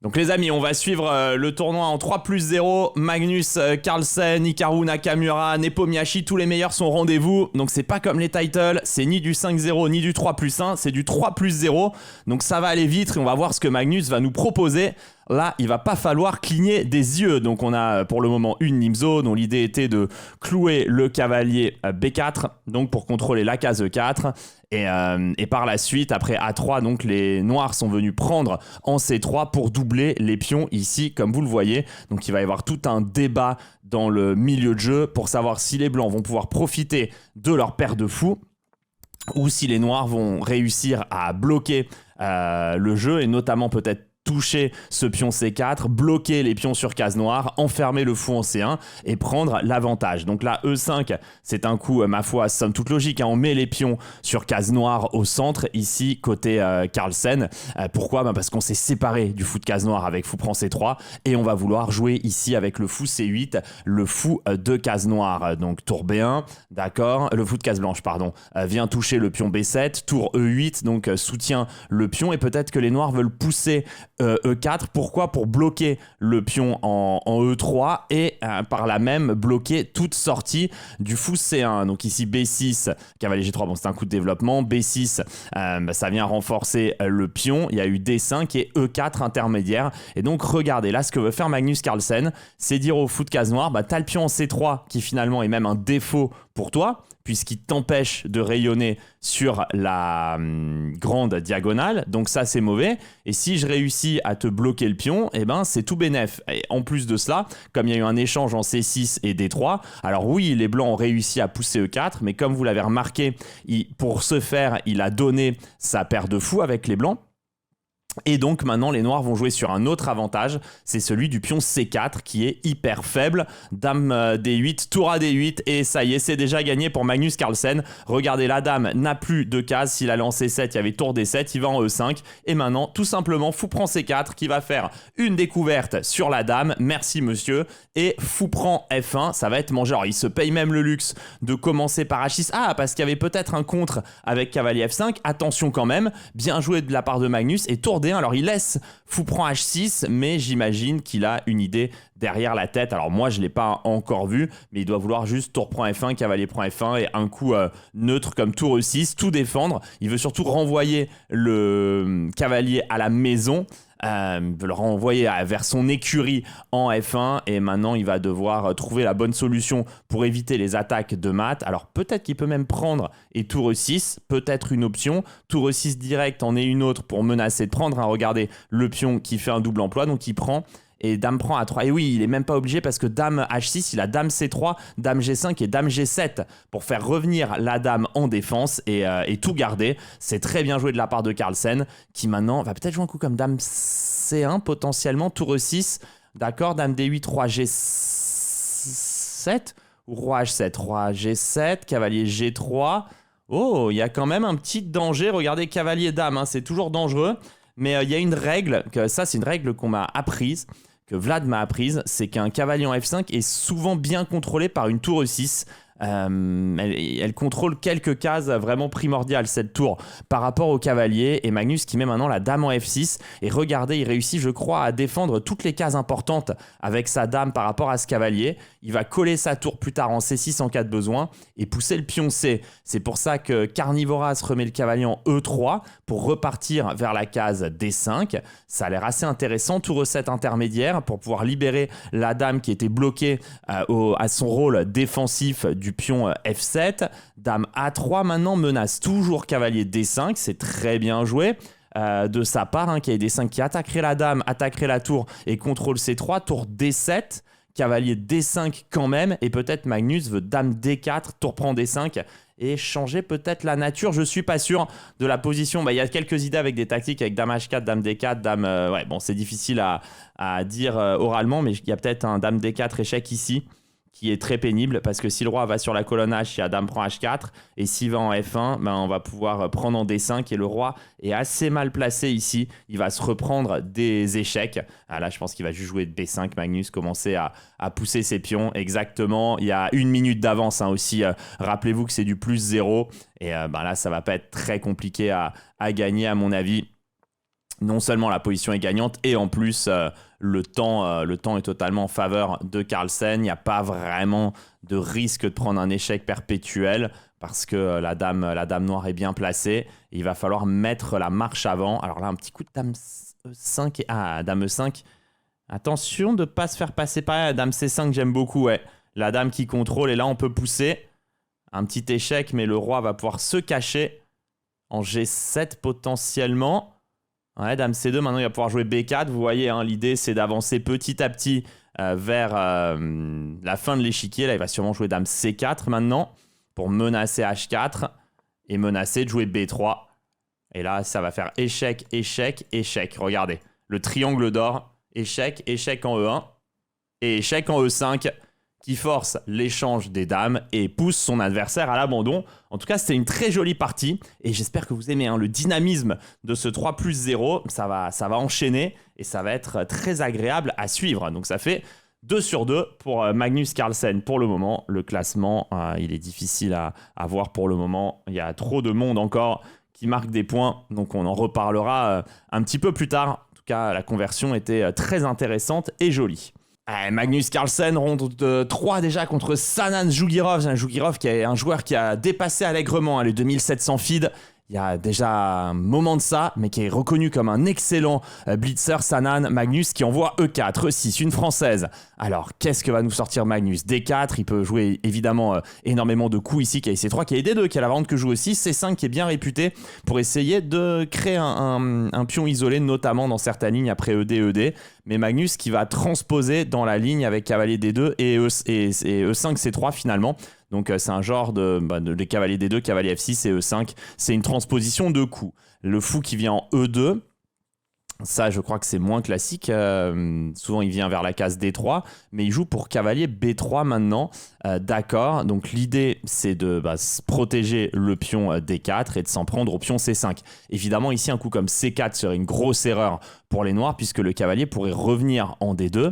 Donc les amis, on va suivre le tournoi en 3+0. Magnus Carlsen, Hikaru Nakamura, Nepomniachtchi, tous les meilleurs sont au rendez-vous. Donc c'est pas comme les titles, c'est ni du 5-0 ni du 3+1, c'est du 3+0. Donc ça va aller vite et on va voir ce que Magnus va nous proposer. Là, il va pas falloir cligner des yeux. Donc on a pour le moment une Nimzo dont l'idée était de clouer le cavalier B4, donc pour contrôler la case E4. Et par la suite, après A3, donc les noirs sont venus prendre en C3 pour doubler les pions ici, comme vous le voyez. Donc il va y avoir tout un débat dans le milieu de jeu pour savoir si les blancs vont pouvoir profiter de leur paire de fous ou si les noirs vont réussir à bloquer le jeu et notamment peut-être toucher ce pion C4, bloquer les pions sur case noire, enfermer le fou en C1 et prendre l'avantage. Donc là, E5, c'est un coup, ma foi, somme toute logique. On met les pions sur case noire au centre, ici, côté Carlsen. Pourquoi ? Parce qu'on s'est séparé du fou de case noire avec fou prend C3 et on va vouloir jouer ici avec le fou C8, le fou de case noire. Donc tour B1, d'accord, le fou de case blanche, pardon, vient toucher le pion B7, tour E8, donc soutient le pion et peut-être que les noirs veulent pousser E4, pourquoi ? Pour bloquer le pion en E3 et par là même bloquer toute sortie du fou C1. Donc ici B6, cavalier G3, bon c'est un coup de développement, B6 ça vient renforcer le pion, il y a eu D5 et E4 intermédiaire. Et donc regardez, là ce que veut faire Magnus Carlsen, c'est dire au fou de case noire, t'as le pion en C3 qui finalement est même un défaut pour toi, puisqu'il t'empêche de rayonner sur la grande diagonale. Donc ça, c'est mauvais. Et si je réussis à te bloquer le pion, eh ben, c'est tout bénef. Et en plus de cela, comme il y a eu un échange en C6 et D3, alors oui, les blancs ont réussi à pousser E4, mais comme vous l'avez remarqué, pour ce faire, il a donné sa paire de fous avec les blancs. Et donc maintenant les noirs vont jouer sur un autre avantage, c'est celui du pion C4 qui est hyper faible. Dame D8, tour à D8 et ça y est, c'est déjà gagné pour Magnus Carlsen. Regardez, la dame n'a plus de case, s'il allait en C7, il y avait tour D7, il va en E5 et maintenant tout simplement fou prend C4 qui va faire une découverte sur la dame, merci monsieur, et fou prend F1, ça va être mangé. Alors il se paye même le luxe de commencer par H6, parce qu'il y avait peut-être un contre avec cavalier F5, attention quand même, bien joué de la part de Magnus et tour D1. Alors il laisse fou prend H6, mais j'imagine qu'il a une idée derrière la tête. Alors moi je ne l'ai pas encore vu, mais il doit vouloir juste tour prend F1, cavalier prend F1 et un coup neutre comme tour E6, tout défendre. Il veut surtout renvoyer le cavalier à la maison. Veut le renvoyer vers son écurie en F1 et maintenant il va devoir trouver la bonne solution pour éviter les attaques de mat. Alors peut-être qu'il peut même prendre et tour E6, peut-être une option. Tour E6 direct en est une autre pour menacer de prendre. Regardez le pion qui fait un double emploi, donc il prend. Et dame prend A3. Et oui, il est même pas obligé parce que dame H6, il a dame C3, dame G5 et dame G7 pour faire revenir la dame en défense et tout garder. C'est très bien joué de la part de Carlsen qui maintenant va peut-être jouer un coup comme dame C1 potentiellement, tour E6. D'accord, dame D8, roi G7 ou roi H7, roi G7, cavalier G3. Oh, il y a quand même un petit danger. Regardez, cavalier dame, c'est toujours dangereux. Mais il y a une règle, ça c'est une règle qu'on m'a apprise, que Vlad m'a apprise, c'est qu'un cavalier en F5 est souvent bien contrôlé par une tour E6. Elle contrôle quelques cases vraiment primordiales cette tour par rapport au cavalier et Magnus qui met maintenant la dame en F6 et regardez, il réussit je crois à défendre toutes les cases importantes avec sa dame par rapport à ce cavalier. Il va coller sa tour plus tard en C6 en cas de besoin et pousser le pion C. C'est pour ça que Carnivoras remet le cavalier en E3 pour repartir vers la case D5. Ça a l'air assez intéressant. Tour E7 intermédiaire pour pouvoir libérer la dame qui était bloquée à son rôle défensif du pion F7. Dame A3 maintenant menace toujours cavalier D5. C'est très bien joué. De sa part, qui a D5 qui attaquerait la dame, attaquerait la tour et contrôle C3, tour D7, cavalier D5 quand même, et peut-être Magnus veut dame D4, tour prend D5 et changer peut-être la nature, je suis pas sûr de la position. Il y a quelques idées avec des tactiques avec dame H4, dame D4, dame... c'est difficile à dire oralement, mais il y a peut-être un dame D4 échec ici, qui est très pénible parce que si le roi va sur la colonne H, il y a dame prend H4 et s'il va en F1, on va pouvoir prendre en D5 et le roi est assez mal placé ici, il va se reprendre des échecs. Là je pense qu'il va juste jouer B5, Magnus, commencer à pousser ses pions, exactement, il y a 1 minute d'avance aussi, rappelez-vous que c'est du +0 et là ça va pas être très compliqué à gagner à mon avis. non seulement la position est gagnante, et en plus le temps est totalement en faveur de Carlsen. Il n'y a pas vraiment de risque de prendre un échec perpétuel parce que la dame noire est bien placée. Il va falloir mettre la marche avant. Alors là, un petit coup de dame E5 dame E5. Attention de ne pas se faire passer par la dame C5, j'aime beaucoup, ouais. La dame qui contrôle, et là on peut pousser. Un petit échec, mais le roi va pouvoir se cacher en G7 potentiellement. Ouais, dame C2, maintenant il va pouvoir jouer B4. Vous voyez, hein, l'idée c'est d'avancer petit à petit vers la fin de l'échiquier. Là, il va sûrement jouer dame C4 maintenant pour menacer H4 et menacer de jouer B3. Et là, ça va faire échec, échec, échec. Regardez, le triangle d'or. Échec, échec en E1 et échec en E5 qui force l'échange des dames et pousse son adversaire à l'abandon. En tout cas, c'était une très jolie partie et j'espère que vous aimez hein, le dynamisme de ce 3+0. Ça va enchaîner et ça va être très agréable à suivre. Donc ça fait 2 sur 2 pour Magnus Carlsen pour le moment. Le classement, il est difficile à voir pour le moment. Il y a trop de monde encore qui marque des points. Donc on en reparlera un petit peu plus tard. La conversion était très intéressante et jolie. Magnus Carlsen, ronde 3 déjà contre Sanan Djougirov. Djougirov qui est un joueur qui a dépassé allègrement les 2700 feeds. Il y a déjà un moment de ça, mais qui est reconnu comme un excellent blitzer. Sanan, Magnus qui envoie E4, E6, une française. Alors, qu'est-ce que va nous sortir Magnus? D4, il peut jouer évidemment énormément de coups ici. Qui a C3, qui a D2, qui a la variante que joue aussi. C5 qui est bien réputé pour essayer de créer un pion isolé, notamment dans certaines lignes après ED, ED. Mais Magnus qui va transposer dans la ligne avec cavalier D2 et E5, C3 finalement. Donc c'est un genre de cavalier D2, cavalier F6 et E5. C'est une transposition de coups. Le fou qui vient en E2, ça je crois que c'est moins classique. Souvent il vient vers la case D3, mais il joue pour cavalier B3 maintenant. D'accord, donc l'idée c'est de protéger le pion D4 et de s'en prendre au pion C5. Évidemment ici un coup comme C4 serait une grosse erreur pour les noirs puisque le cavalier pourrait revenir en D2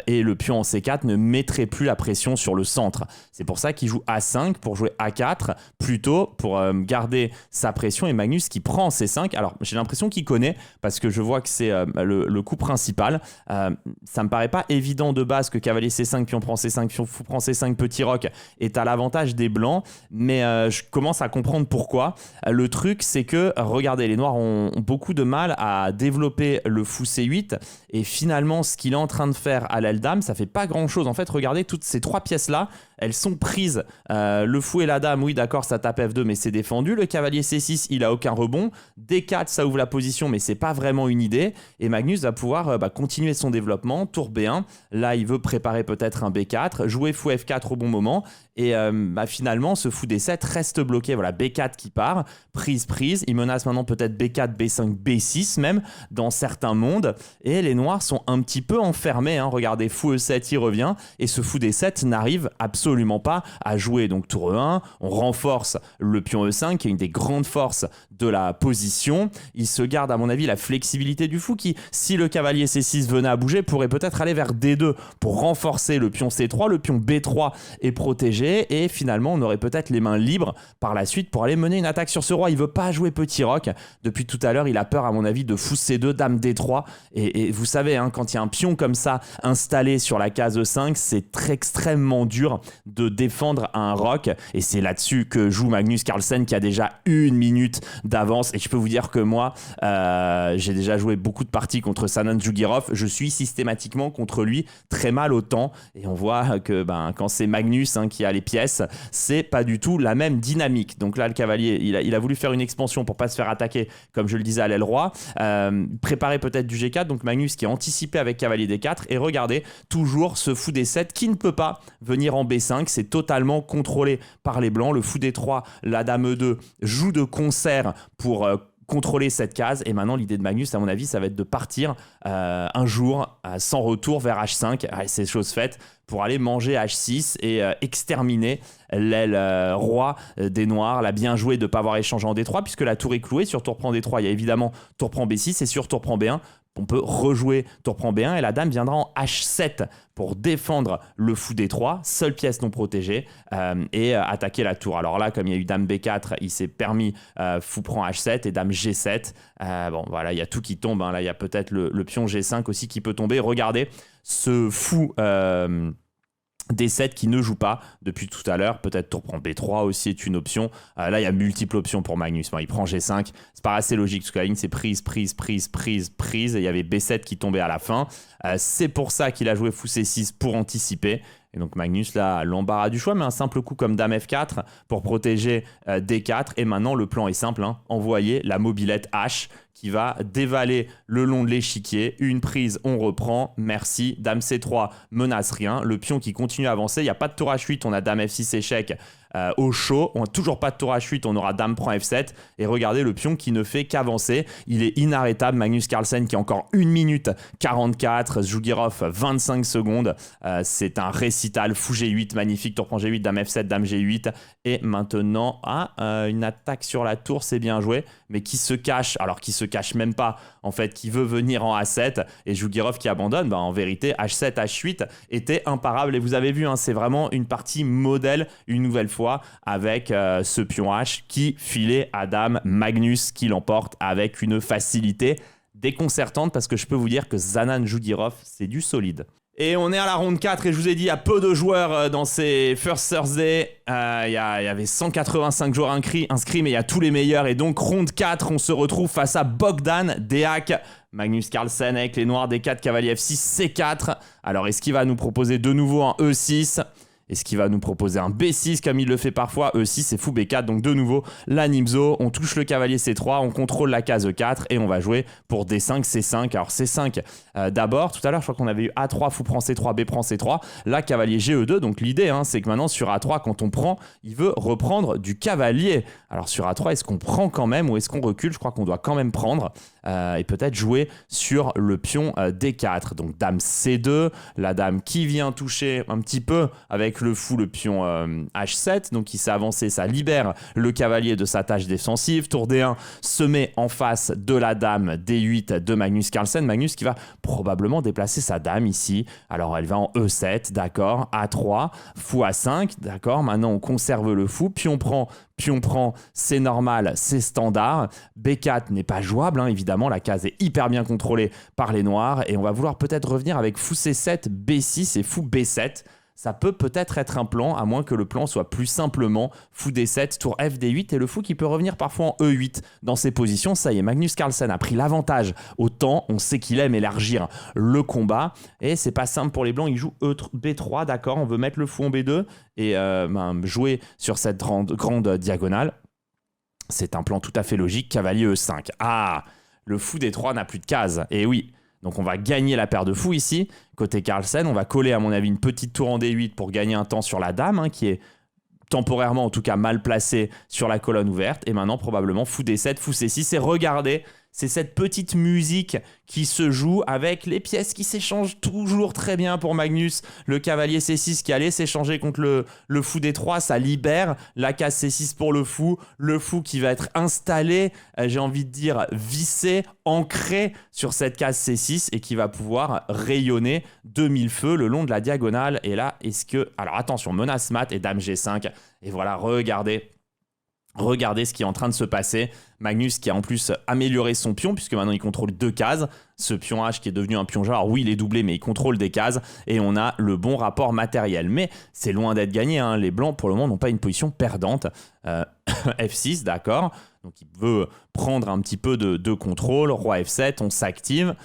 et le pion en C4 ne mettrait plus la pression sur le centre. C'est pour ça qu'il joue A5 pour jouer A4 plutôt pour garder sa pression, et Magnus qui prend en C5. Alors j'ai l'impression qu'il connaît parce que je vois que c'est le coup principal. Ça me paraît pas évident de base que cavalier C5, pion prend C5, pion fou prend C5, petit roc est à l'avantage des blancs, mais je commence à comprendre pourquoi. Le truc c'est que regardez, les noirs ont beaucoup de mal à développer le fou C8 et finalement ce qu'il est en train de faire à l'aile dame, ça fait pas grand chose. En fait regardez, toutes ces 3 pièces là elles sont prises. Le fou et la dame, oui d'accord, ça tape F2 mais c'est défendu. Le cavalier C6 il a aucun rebond. D4 ça ouvre la position mais c'est pas vraiment une idée, et Magnus va pouvoir continuer son développement. Tour B1, là il veut préparer peut-être un B4, jouer fou F4 au bon moment, et finalement ce fou D7 reste bloqué. Voilà, B4 qui part, prise, il menace maintenant peut-être B4, B5, B6 même dans certains mondes, et les noirs sont un petit peu enfermés, hein. Regardez, fou E7 il revient, et ce fou D7 n'arrive absolument pas à jouer. Donc tour E1, on renforce le pion E5 qui est une des grandes forces de la position. Il se garde à mon avis la flexibilité du fou qui, si le cavalier C6 venait à bouger, pourrait peut-être aller vers D2 pour renforcer le pion C3. Le pion B3 est protégé et finalement on aurait peut-être les mains libres par la suite pour aller mener une attaque sur ce roi. Il veut pas jouer petit roc. Depuis tout à l'heure il a peur à mon avis de fou C2, dame D3, et vous savez hein, quand il y a un pion comme ça installé sur la case E5, c'est extrêmement dur de défendre un roc, et c'est là-dessus que joue Magnus Carlsen qui a déjà 1 minute d'avance. Et je peux vous dire que moi j'ai déjà joué beaucoup de parties contre Sanan Djougirov, je suis systématiquement contre lui très mal au temps, et on voit que quand c'est Magnus hein, qui a les pièces, c'est pas du tout la même dynamique. Donc là le cavalier il a voulu faire une expansion pour pas se faire attaquer comme je le disais à l'aile roi, préparer peut-être du G4, donc Magnus qui a anticipé avec cavalier D4, et regardez toujours ce fou D7 qui ne peut pas venir en B5, c'est totalement contrôlé par les blancs. Le fou D3, la dame E2 joue de concert pour contrôler cette case, et maintenant l'idée de Magnus à mon avis ça va être de partir un jour sans retour vers H5, c'est chose faite, pour aller manger H6 et exterminer l'aile roi des noirs. Là bien joué de ne pas avoir échangé en D3 puisque la tour est clouée. Sur tour prend D3 il y a évidemment tour prend B6, et sur tour prend B1 on peut rejouer tour prend B1 et la dame viendra en H7 pour défendre le fou D3, seule pièce non protégée, et attaquer la tour. Alors là, comme il y a eu dame B4, il s'est permis fou prend H7 et dame G7. Bon, voilà, il y a tout qui tombe. Hein. Là, il y a peut-être le pion G5 aussi qui peut tomber. Regardez ce fou D7 qui ne joue pas depuis tout à l'heure. Peut-être tour prend B3 aussi est une option. Là, il y a multiples options pour Magnus. Bon, il prend G5. C'est pas assez logique parce que la ligne, c'est prise. Et il y avait B7 qui tombait à la fin. C'est pour ça qu'il a joué fou C6 pour anticiper. Et donc Magnus, là, a l'embarras du choix, mais un simple coup comme dame F4 pour protéger D4. Et maintenant, le plan est simple. Hein. Envoyer la mobilette H qui va dévaler le long de l'échiquier. Une prise, on reprend. Merci. Dame C3 menace rien. Le pion qui continue à avancer. Il n'y a pas de tour H8. On a dame F6 échec au chaud. On n'a toujours pas de tour H8. On aura dame prend F7. Et regardez le pion qui ne fait qu'avancer. Il est inarrêtable. Magnus Carlsen qui a encore 1 minute 44. Zhugirov 25 secondes. C'est un récital. Fou G8. Magnifique. Tour prend G8. Dame F7. Dame G8. Et maintenant, une attaque sur la tour. C'est bien joué. Mais qui se cache. Alors qui se cache même pas. En fait, qui veut venir en A7. Et Zhugirov qui abandonne. En vérité, H7, H8 était imparable. Et vous avez vu, hein, c'est vraiment une partie modèle. Une nouvelle fois. Avec ce pion H qui filait à dame Magnus qui l'emporte avec une facilité déconcertante parce que je peux vous dire que Zanan Zhugirov, c'est du solide. Et on est à la ronde 4 et je vous ai dit, il y a peu de joueurs dans ces First Thursday. Il y avait 185 joueurs inscrits, mais il y a tous les meilleurs. Et donc, ronde 4, on se retrouve face à Bogdan Deak. Magnus Carlsen avec les noirs D4, cavalier F6, C4. Alors, est-ce qu'il va nous proposer de nouveau un E6 ? Est-ce qu'il va nous proposer un B6 comme il le fait parfois? E6 c'est fou B4, donc de nouveau la Nimzo, on touche le cavalier C3, on contrôle la case E4 et on va jouer pour D5, C5. Alors C5 d'abord, tout à l'heure je crois qu'on avait eu A3, fou prend C3, B prend C3, là cavalier GE2, donc l'idée c'est que maintenant sur A3 quand on prend, il veut reprendre du cavalier. Alors sur A3 est-ce qu'on prend quand même ou est-ce qu'on recule? Je crois qu'on doit quand même prendre et peut-être jouer sur le pion D4. Donc dame C2, la dame qui vient toucher un petit peu avec le fou, le pion H7, donc il s'est avancé, ça libère le cavalier de sa tâche défensive. Tour D1 se met en face de la dame D8 de Magnus Carlsen. Magnus qui va probablement déplacer sa dame ici. Alors elle va en E7, d'accord, A3, fou A5, d'accord, maintenant on conserve le fou, pion prend, c'est normal, c'est standard. B4 n'est pas jouable, évidemment, la case est hyper bien contrôlée par les noirs et on va vouloir peut-être revenir avec fou C7, B6 et fou B7. Ça peut-être être un plan, à moins que le plan soit plus simplement fou D7, tour FD8 et le fou qui peut revenir parfois en E8 dans ces positions. Ça y est, Magnus Carlsen a pris l'avantage au temps. On sait qu'il aime élargir le combat et c'est pas simple pour les blancs. Il joue B3, d'accord, on veut mettre le fou en B2 et jouer sur cette grande diagonale. C'est un plan tout à fait logique. Cavalier E5. Le fou D3 n'a plus de case. Et oui. Donc on va gagner la paire de fous ici, côté Carlsen. On va coller à mon avis une petite tour en D8 pour gagner un temps sur la dame, qui est temporairement en tout cas mal placée sur la colonne ouverte. Et maintenant probablement fou D7, fou C6. Et regardez, c'est cette petite musique qui se joue avec les pièces qui s'échangent toujours très bien pour Magnus. Le cavalier C6 qui allait s'échanger contre le fou D3, ça libère la case C6 pour le fou qui va être installé, j'ai envie de dire vissé, ancré sur cette case C6 et qui va pouvoir rayonner de mille feux le long de la diagonale. Et là, alors attention, menace mat et dame G5. Et voilà, regardez ce qui est en train de se passer. Magnus qui a en plus amélioré son pion puisque maintenant il contrôle 2 cases. Ce pion H qui est devenu un pion G. Alors oui, il est doublé mais il contrôle des cases et on a le bon rapport matériel. Mais c'est loin d'être gagné. Les blancs pour le moment n'ont pas une position perdante. F6, d'accord. Donc il veut prendre un petit peu de contrôle. Roi F7, on s'active.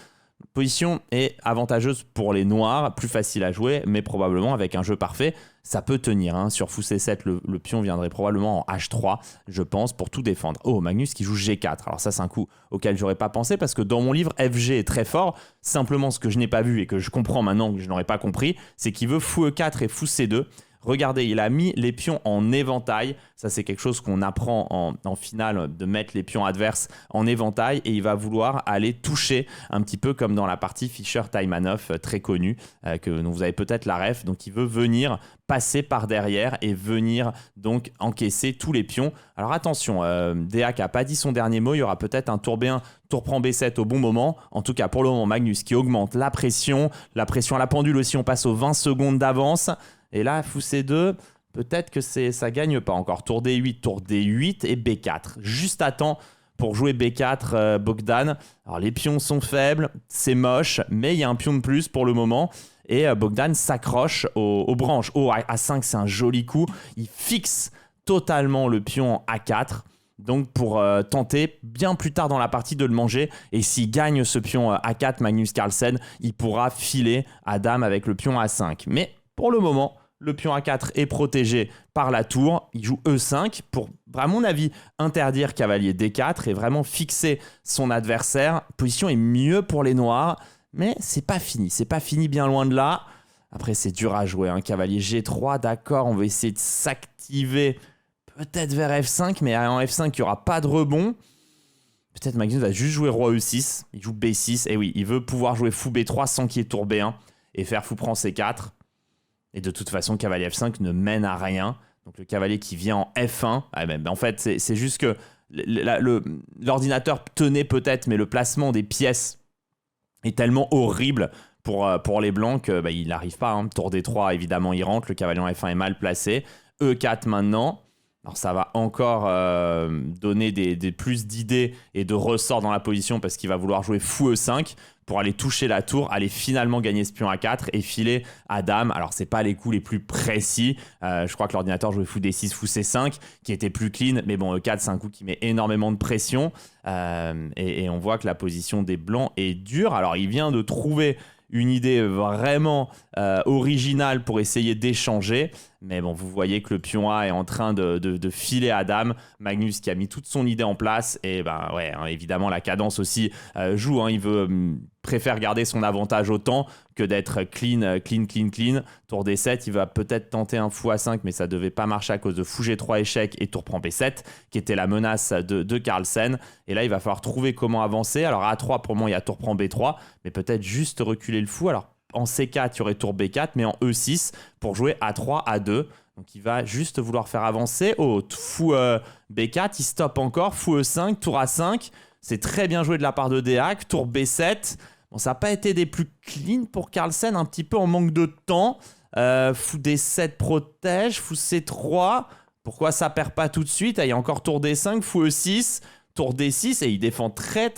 Position est avantageuse pour les noirs, plus facile à jouer, mais probablement avec un jeu parfait, ça peut tenir. Sur fou C7, le pion viendrait probablement en H3, je pense, pour tout défendre. Oh, Magnus qui joue G4. Alors ça, c'est un coup auquel j'aurais pas pensé parce que dans mon livre, FG est très fort. Simplement, ce que je n'ai pas vu et que je comprends maintenant que je n'aurais pas compris, c'est qu'il veut fou E4 et fou C2. Regardez, il a mis les pions en éventail. Ça, c'est quelque chose qu'on apprend en finale, de mettre les pions adverses en éventail. Et il va vouloir aller toucher un petit peu comme dans la partie Fischer-Taimanov, très connue, dont vous avez peut-être la ref. Donc, il veut venir passer par derrière et venir donc encaisser tous les pions. Alors attention, Deac n'a pas dit son dernier mot. Il y aura peut-être un tour B1, tour prend B7 au bon moment. En tout cas, pour le moment, Magnus qui augmente la pression à la pendule aussi. On passe aux 20 secondes d'avance. Et là, fou C2, peut-être que ça gagne pas encore. Tour D8 et B4. Juste à temps pour jouer B4, Bogdan. Alors les pions sont faibles, c'est moche, mais il y a un pion de plus pour le moment. Et Bogdan s'accroche aux branches. Oh, A5, c'est un joli coup. Il fixe totalement le pion A4. Donc pour tenter bien plus tard dans la partie de le manger. Et s'il gagne ce pion A4, Magnus Carlsen, il pourra filer à dame avec le pion A5. Mais pour le moment, le pion A4 est protégé par la tour. Il joue E5 pour, à mon avis, interdire cavalier D4 et vraiment fixer son adversaire. La position est mieux pour les noirs. Mais c'est pas fini, bien loin de là. Après, c'est dur à jouer, hein. Cavalier G3, d'accord, on va essayer de s'activer peut-être vers F5, mais en F5, il n'y aura pas de rebond. Peut-être Magnus va juste jouer roi E6, il joue B6, et oui, il veut pouvoir jouer fou B3 sans qu'il y ait tour B1, et faire fou prend C4. Et de toute façon, cavalier F5 ne mène à rien. Donc le cavalier qui vient en F1, en fait, c'est juste que l'ordinateur tenait peut-être, mais le placement des pièces est tellement horrible pour les blancs qu'il n'arrive pas. Hein. Tour D3, évidemment, il rentre. Le cavalier en F1 est mal placé. E4 maintenant. Alors ça va encore donner des plus d'idées et de ressorts dans la position parce qu'il va vouloir jouer fou E5 pour aller toucher la tour, aller finalement gagner ce pion A4 et filer à dame. Alors c'est pas les coups les plus précis. Je crois que l'ordinateur jouait fou D6, fou C5 qui était plus clean. Mais bon, E4 c'est un coup qui met énormément de pression et on voit que la position des blancs est dure. Alors il vient de trouver une idée vraiment originale pour essayer d'échanger. Mais bon, vous voyez que le pion A est en train de filer à dame. Magnus qui a mis toute son idée en place. Et évidemment, la cadence aussi joue. Hein. Il préfère garder son avantage autant que d'être clean. Tour D7, il va peut-être tenter un fou A5, mais ça ne devait pas marcher à cause de fou G3 échec et tour prend B7, qui était la menace de Carlsen. Et là, il va falloir trouver comment avancer. Alors à A3, pour le moment, il y a tour prend B3, mais peut-être juste reculer le fou. Alors en C4, il y aurait tour B4, mais en E6 pour jouer A3, A2. Donc il va juste vouloir faire avancer. Oh, fou B4, il stoppe encore. Fou E5, tour A5. C'est très bien joué de la part de Deac. Tour B7. Bon, ça n'a pas été des plus clean pour Carlsen, un petit peu en manque de temps. Fou D7 protège. Fou C3. Pourquoi ça perd pas tout de suite? Il y a encore tour D5, fou E6. Tour D6 et il défend très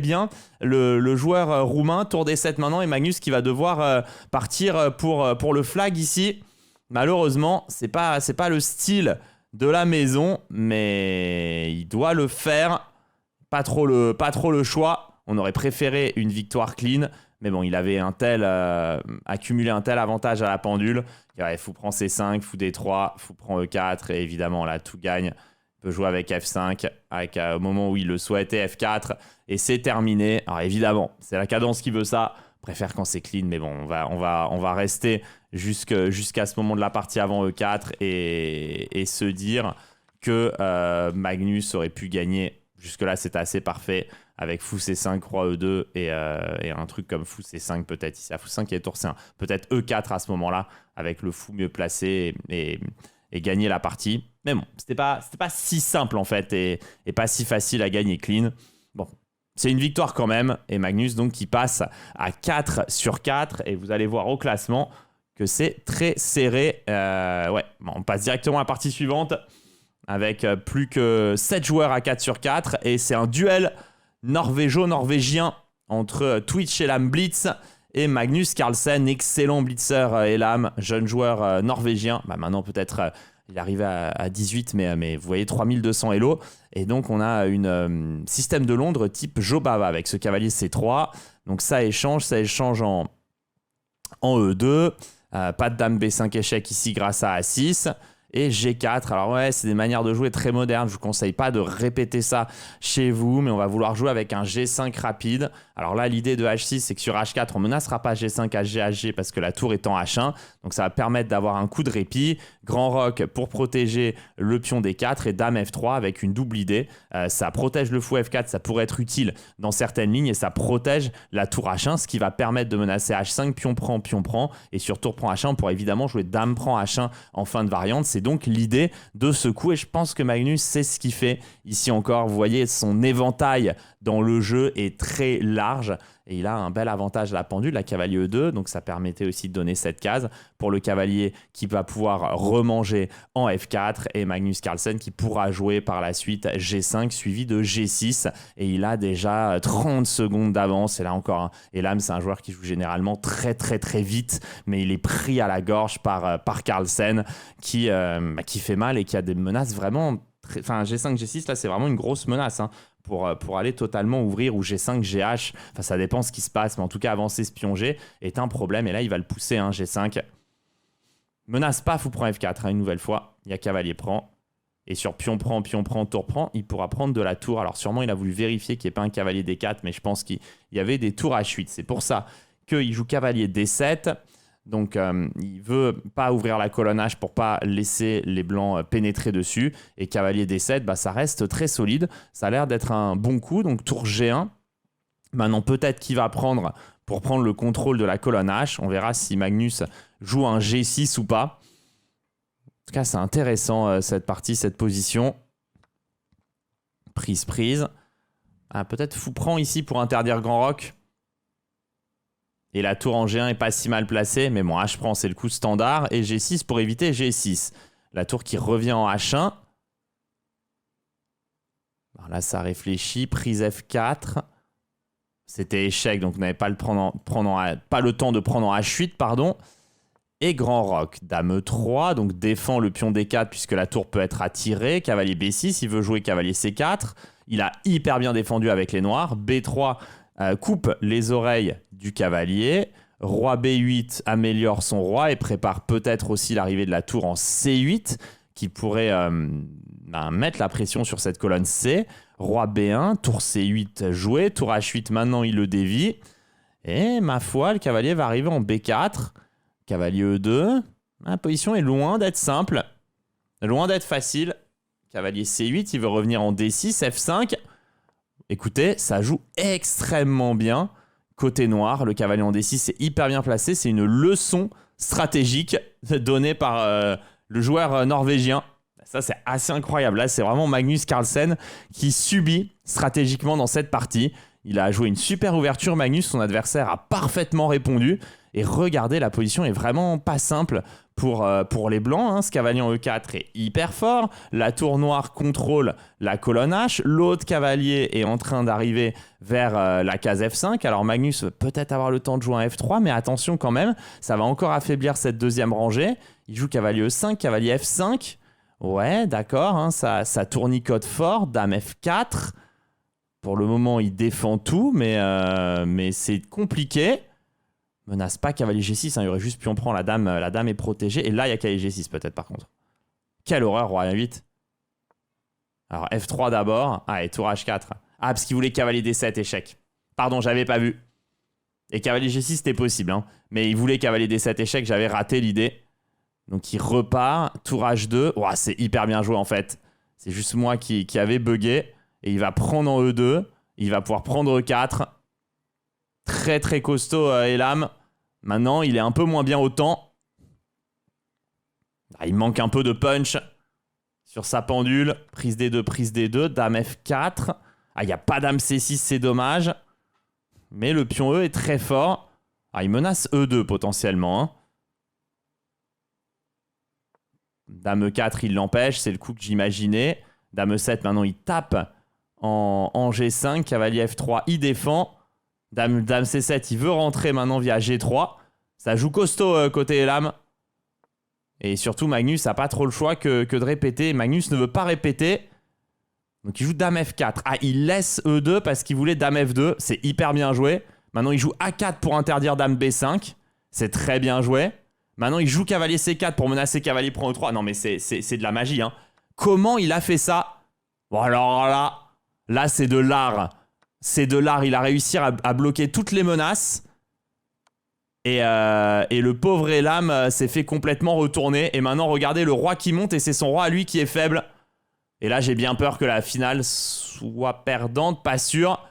bien le joueur roumain. Tour D7 maintenant et Magnus qui va devoir partir pour le flag ici. Malheureusement, c'est pas le style de la maison, mais il doit le faire. Pas trop le choix. On aurait préféré une victoire clean, mais bon, il avait accumulé un tel avantage à la pendule. Fou prend C5, fou D3, fou prend E4 et évidemment là tout gagne. Peut jouer avec F5, au moment où il le souhaitait, F4, et c'est terminé. Alors évidemment, c'est la cadence qui veut ça. Préfère quand c'est clean, mais bon, on va rester jusqu'à ce moment de la partie avant E4 et se dire que Magnus aurait pu gagner. Jusque-là, c'était assez parfait avec fou C5, roi E2 et un truc comme fou C5 peut-être ici. À fou 5 et tour C1. Peut-être E4 à ce moment-là avec le fou mieux placé et gagner la partie. Mais bon, c'était pas si simple en fait et pas si facile à gagner clean. Bon, c'est une victoire quand même. Et Magnus donc qui passe à 4/4 et vous allez voir au classement que c'est très serré. Bon, on passe directement à la partie suivante avec plus que 7 joueurs à 4/4 et c'est un duel norvégien entre Twitch Elam Blitz et Magnus Carlsen, excellent blitzer Elam, jeune joueur norvégien. Maintenant peut-être il est arrivé à 18, mais vous voyez 3200 Elo. Et donc on a une système de Londres type Jobava avec ce cavalier C3. Donc ça échange en E2. Pas de dame B5 échec ici grâce à A6. et G4. Alors ouais, c'est des manières de jouer très modernes. Je vous conseille pas de répéter ça chez vous, mais on va vouloir jouer avec un G5 rapide. Alors là, l'idée de H6, c'est que sur H4, on menacera pas G5, HG, HG parce que la tour est en H1. Donc ça va permettre d'avoir un coup de répit. Grand roc pour protéger le pion D4 et Dame F3 avec une double idée. Ça protège le fou F4, ça pourrait être utile dans certaines lignes et ça protège la tour H1, ce qui va permettre de menacer H5, pion prend. Et sur tour prend H1, on pourra évidemment jouer Dame prend H1 en fin de variante. C'est donc l'idée de ce coup et je pense que Magnus sait ce qu'il fait. Ici encore, vous voyez, son éventail dans le jeu est très large et il a un bel avantage à la pendule, la cavalier E2, donc ça permettait aussi de donner cette case pour le cavalier qui va pouvoir remanger en F4 et Magnus Carlsen qui pourra jouer par la suite G5 suivi de G6 et il a déjà 30 secondes d'avance et là encore, Elam c'est un joueur qui joue généralement très vite mais il est pris à la gorge par Carlsen qui fait mal et qui a des menaces vraiment... Enfin, G5, G6, là, c'est vraiment une grosse menace pour aller totalement ouvrir ou G5, GH. Enfin, ça dépend ce qui se passe, mais en tout cas, avancer ce pion G est un problème. Et là, il va le pousser, G5. Menace pas, fou prend F4, une nouvelle fois. Il y a cavalier prend. Et sur pion prend, tour prend, il pourra prendre de la tour. Alors, sûrement, il a voulu vérifier qu'il n'y ait pas un cavalier D4, mais je pense qu'il y avait des tours H8. C'est pour ça qu'il joue cavalier D7. Donc, il veut pas ouvrir la colonne H pour pas laisser les blancs pénétrer dessus. Et cavalier D7, ça reste très solide. Ça a l'air d'être un bon coup. Donc, tour G1. Maintenant, peut-être qu'il va prendre pour prendre le contrôle de la colonne H. On verra si Magnus joue un G6 ou pas. En tout cas, c'est intéressant cette partie, cette position. Prise. Peut-être fou prend ici pour interdire grand roc. Et la tour en G1 est pas si mal placée, mais bon, H prend, c'est le coup standard. Et G6 pour éviter G6. La tour qui revient en H1. Alors là, ça réfléchit. Prise F4. C'était échec, donc vous n'avez pas, pas le temps de prendre en H8, pardon. Et grand roc. Dame E3, donc défend le pion D4 puisque la tour peut être attirée. Cavalier B6, il veut jouer cavalier C4. Il a hyper bien défendu avec les noirs. B3... coupe les oreilles du cavalier. Roi B8 améliore son roi et prépare peut-être aussi l'arrivée de la tour en C8 qui pourrait mettre la pression sur cette colonne C. Roi B1, tour C8 joué, tour H8 maintenant il le dévie. Et ma foi, le cavalier va arriver en B4. Cavalier E2. La position est loin d'être simple, loin d'être facile. Cavalier C8, il veut revenir en D6, F5. Écoutez, ça joue extrêmement bien. Côté noir, le cavalier en D6 c'est hyper bien placé. C'est une leçon stratégique donnée par le joueur norvégien. Ça, c'est assez incroyable. Là, c'est vraiment Magnus Carlsen qui subit stratégiquement dans cette partie. Il a joué une super ouverture, Magnus. Son adversaire a parfaitement répondu. Et regardez, la position est vraiment pas simple pour les blancs. Ce cavalier en E4 est hyper fort. La tour noire contrôle la colonne H. L'autre cavalier est en train d'arriver vers la case F5. Alors Magnus peut peut-être avoir le temps de jouer un F3, mais attention quand même, ça va encore affaiblir cette deuxième rangée. Il joue cavalier E5, cavalier F5. Ouais, d'accord, ça tournicote fort. Dame F4. Pour le moment, il défend tout, mais c'est compliqué. Menace pas cavalier G6, il y aurait juste pion prend, la dame est protégée. Et là, il y a cavalier G6 peut-être par contre. Quelle horreur, roi A8. Alors F3 d'abord. Et tour H4. Parce qu'il voulait cavalier D7, échec. Pardon, j'avais pas vu. Et cavalier G6, c'était possible. Mais il voulait cavalier D7, échec, j'avais raté l'idée. Donc il repart, tour H2. C'est hyper bien joué en fait. C'est juste moi qui avait bugué. Et il va prendre en E2. Il va pouvoir prendre E4. Très costaud Elam. Maintenant, il est un peu moins bien au temps. Il manque un peu de punch sur sa pendule. Prise D2. Dame F4. Il n'y a pas dame C6, c'est dommage. Mais le pion E est très fort. Il menace E2 potentiellement. Dame E4, il l'empêche. C'est le coup que j'imaginais. Dame E7, maintenant, il tape en G5. Cavalier F3, il défend. Dame C7, il veut rentrer maintenant via G3. Ça joue costaud côté Elam. Et surtout, Magnus n'a pas trop le choix que de répéter. Magnus ne veut pas répéter. Donc il joue Dame F4. Il laisse E2 parce qu'il voulait Dame F2. C'est hyper bien joué. Maintenant, il joue A4 pour interdire Dame B5. C'est très bien joué. Maintenant, il joue cavalier C4 pour menacer cavalier prend E3. Non, mais c'est de la magie, hein. Comment il a fait ça? Bon, alors là, c'est de l'art. C'est de l'art. Il a réussi à bloquer toutes les menaces. Et le pauvre Elam s'est fait complètement retourner. Et maintenant, regardez le roi qui monte et c'est son roi à lui qui est faible. Et là, j'ai bien peur que la finale soit perdante, pas sûr.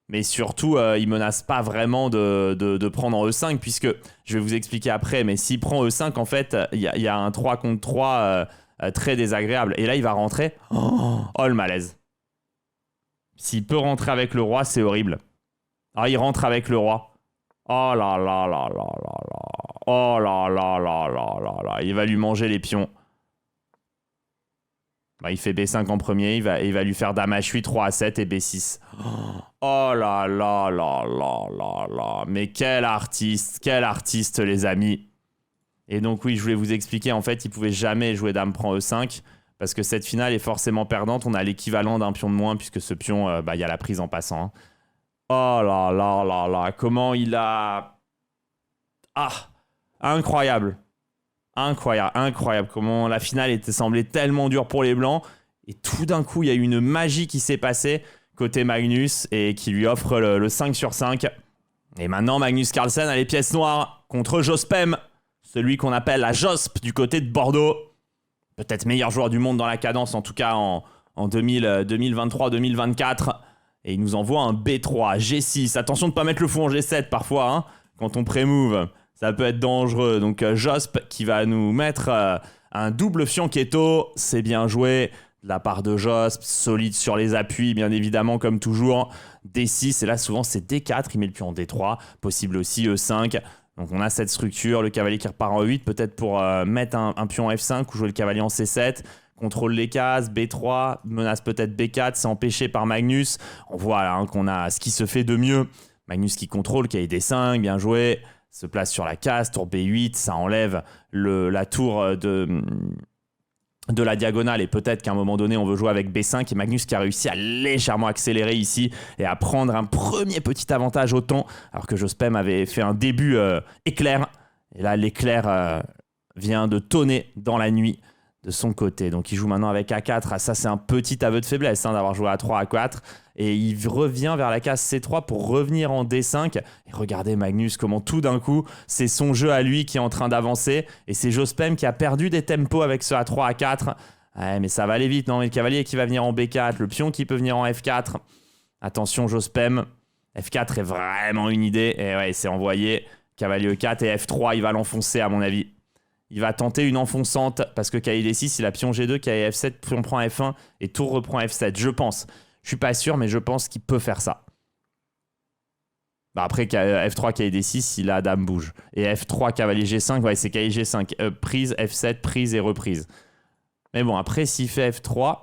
Mais surtout, il menace pas vraiment de prendre en E5 puisque, je vais vous expliquer après, mais s'il prend E5, en fait, il y a un 3 contre 3 très désagréable. Et là, il va rentrer. Oh, le malaise. S'il peut rentrer avec le roi, c'est horrible. Ah, il rentre avec le roi. Oh là là là là là là. Oh là là là là là là. Il va lui manger les pions. Bah, il fait B5 en premier. Il va lui faire Dame H8, 3 à 7 et B6. Oh là là là là là là. Mais quel artiste, les amis. Et donc oui, je voulais vous expliquer. En fait, il pouvait jamais jouer Dame prend E5. Parce que cette finale est forcément perdante. On a l'équivalent d'un pion de moins puisque ce pion, il y a la prise en passant. Hein. Oh là là là là. Comment il a... Ah, incroyable. Incroyable. Comment la finale était semblait tellement dure pour les Blancs. Et tout d'un coup, il y a eu une magie qui s'est passée côté Magnus et qui lui offre le 5 sur 5. Et maintenant, Magnus Carlsen a les pièces noires contre Jospem. Celui qu'on appelle la Josp du côté de Bordeaux. Peut-être meilleur joueur du monde dans la cadence, en tout cas en 2023-2024. Et il nous envoie un B3, G6. Attention de ne pas mettre le fou en G7 parfois, hein, quand on pré-move. Ça peut être dangereux. Donc Josp qui va nous mettre un double fianchetto. C'est bien joué de la part de Josp. Solide sur les appuis, bien évidemment, comme toujours. D6, et là souvent c'est D4. Il met le pion en D3. Possible aussi E5. Donc on a cette structure. Le cavalier qui repart en E8, peut-être pour mettre un pion en F5 ou jouer le cavalier en C7. Contrôle les cases, B3, menace peut-être B4, c'est empêché par Magnus. On voit là, hein, qu'on a ce qui se fait de mieux. Magnus qui contrôle, qui a D5, bien joué. Se place sur la case, tour B8, ça enlève la tour de la diagonale et peut-être qu'à un moment donné on veut jouer avec B5 et Magnus qui a réussi à légèrement accélérer ici et à prendre un premier petit avantage au temps alors que Jospem avait fait un début éclair et là l'éclair vient de tonner dans la nuit de son côté. Donc il joue maintenant avec A4. Ah, ça c'est un petit aveu de faiblesse hein, d'avoir joué A3, A4. Et il revient vers la case C3 pour revenir en D5. Et regardez Magnus comment tout d'un coup c'est son jeu à lui qui est en train d'avancer. Et c'est Jospem qui a perdu des tempos avec ce A3, A4. Ouais, mais ça va aller vite, non? Mais le cavalier qui va venir en B4, le pion qui peut venir en F4. Attention Jospem. F4 est vraiment une idée. Et ouais, c'est envoyé. Cavalier E4 et F3, il va l'enfoncer à mon avis. Il va tenter une enfonçante parce que cavalier D6, il a pion G2, cavalier F7, pion prend F1 et tour reprend F7. Je pense. Je suis pas sûr, mais je pense qu'il peut faire ça. Bah après, F3, cavalier D6, il a dame bouge. Et F3, cavalier G5, ouais, c'est cavalier G5. Prise, F7, prise et reprise. Mais bon, après, s'il fait F3,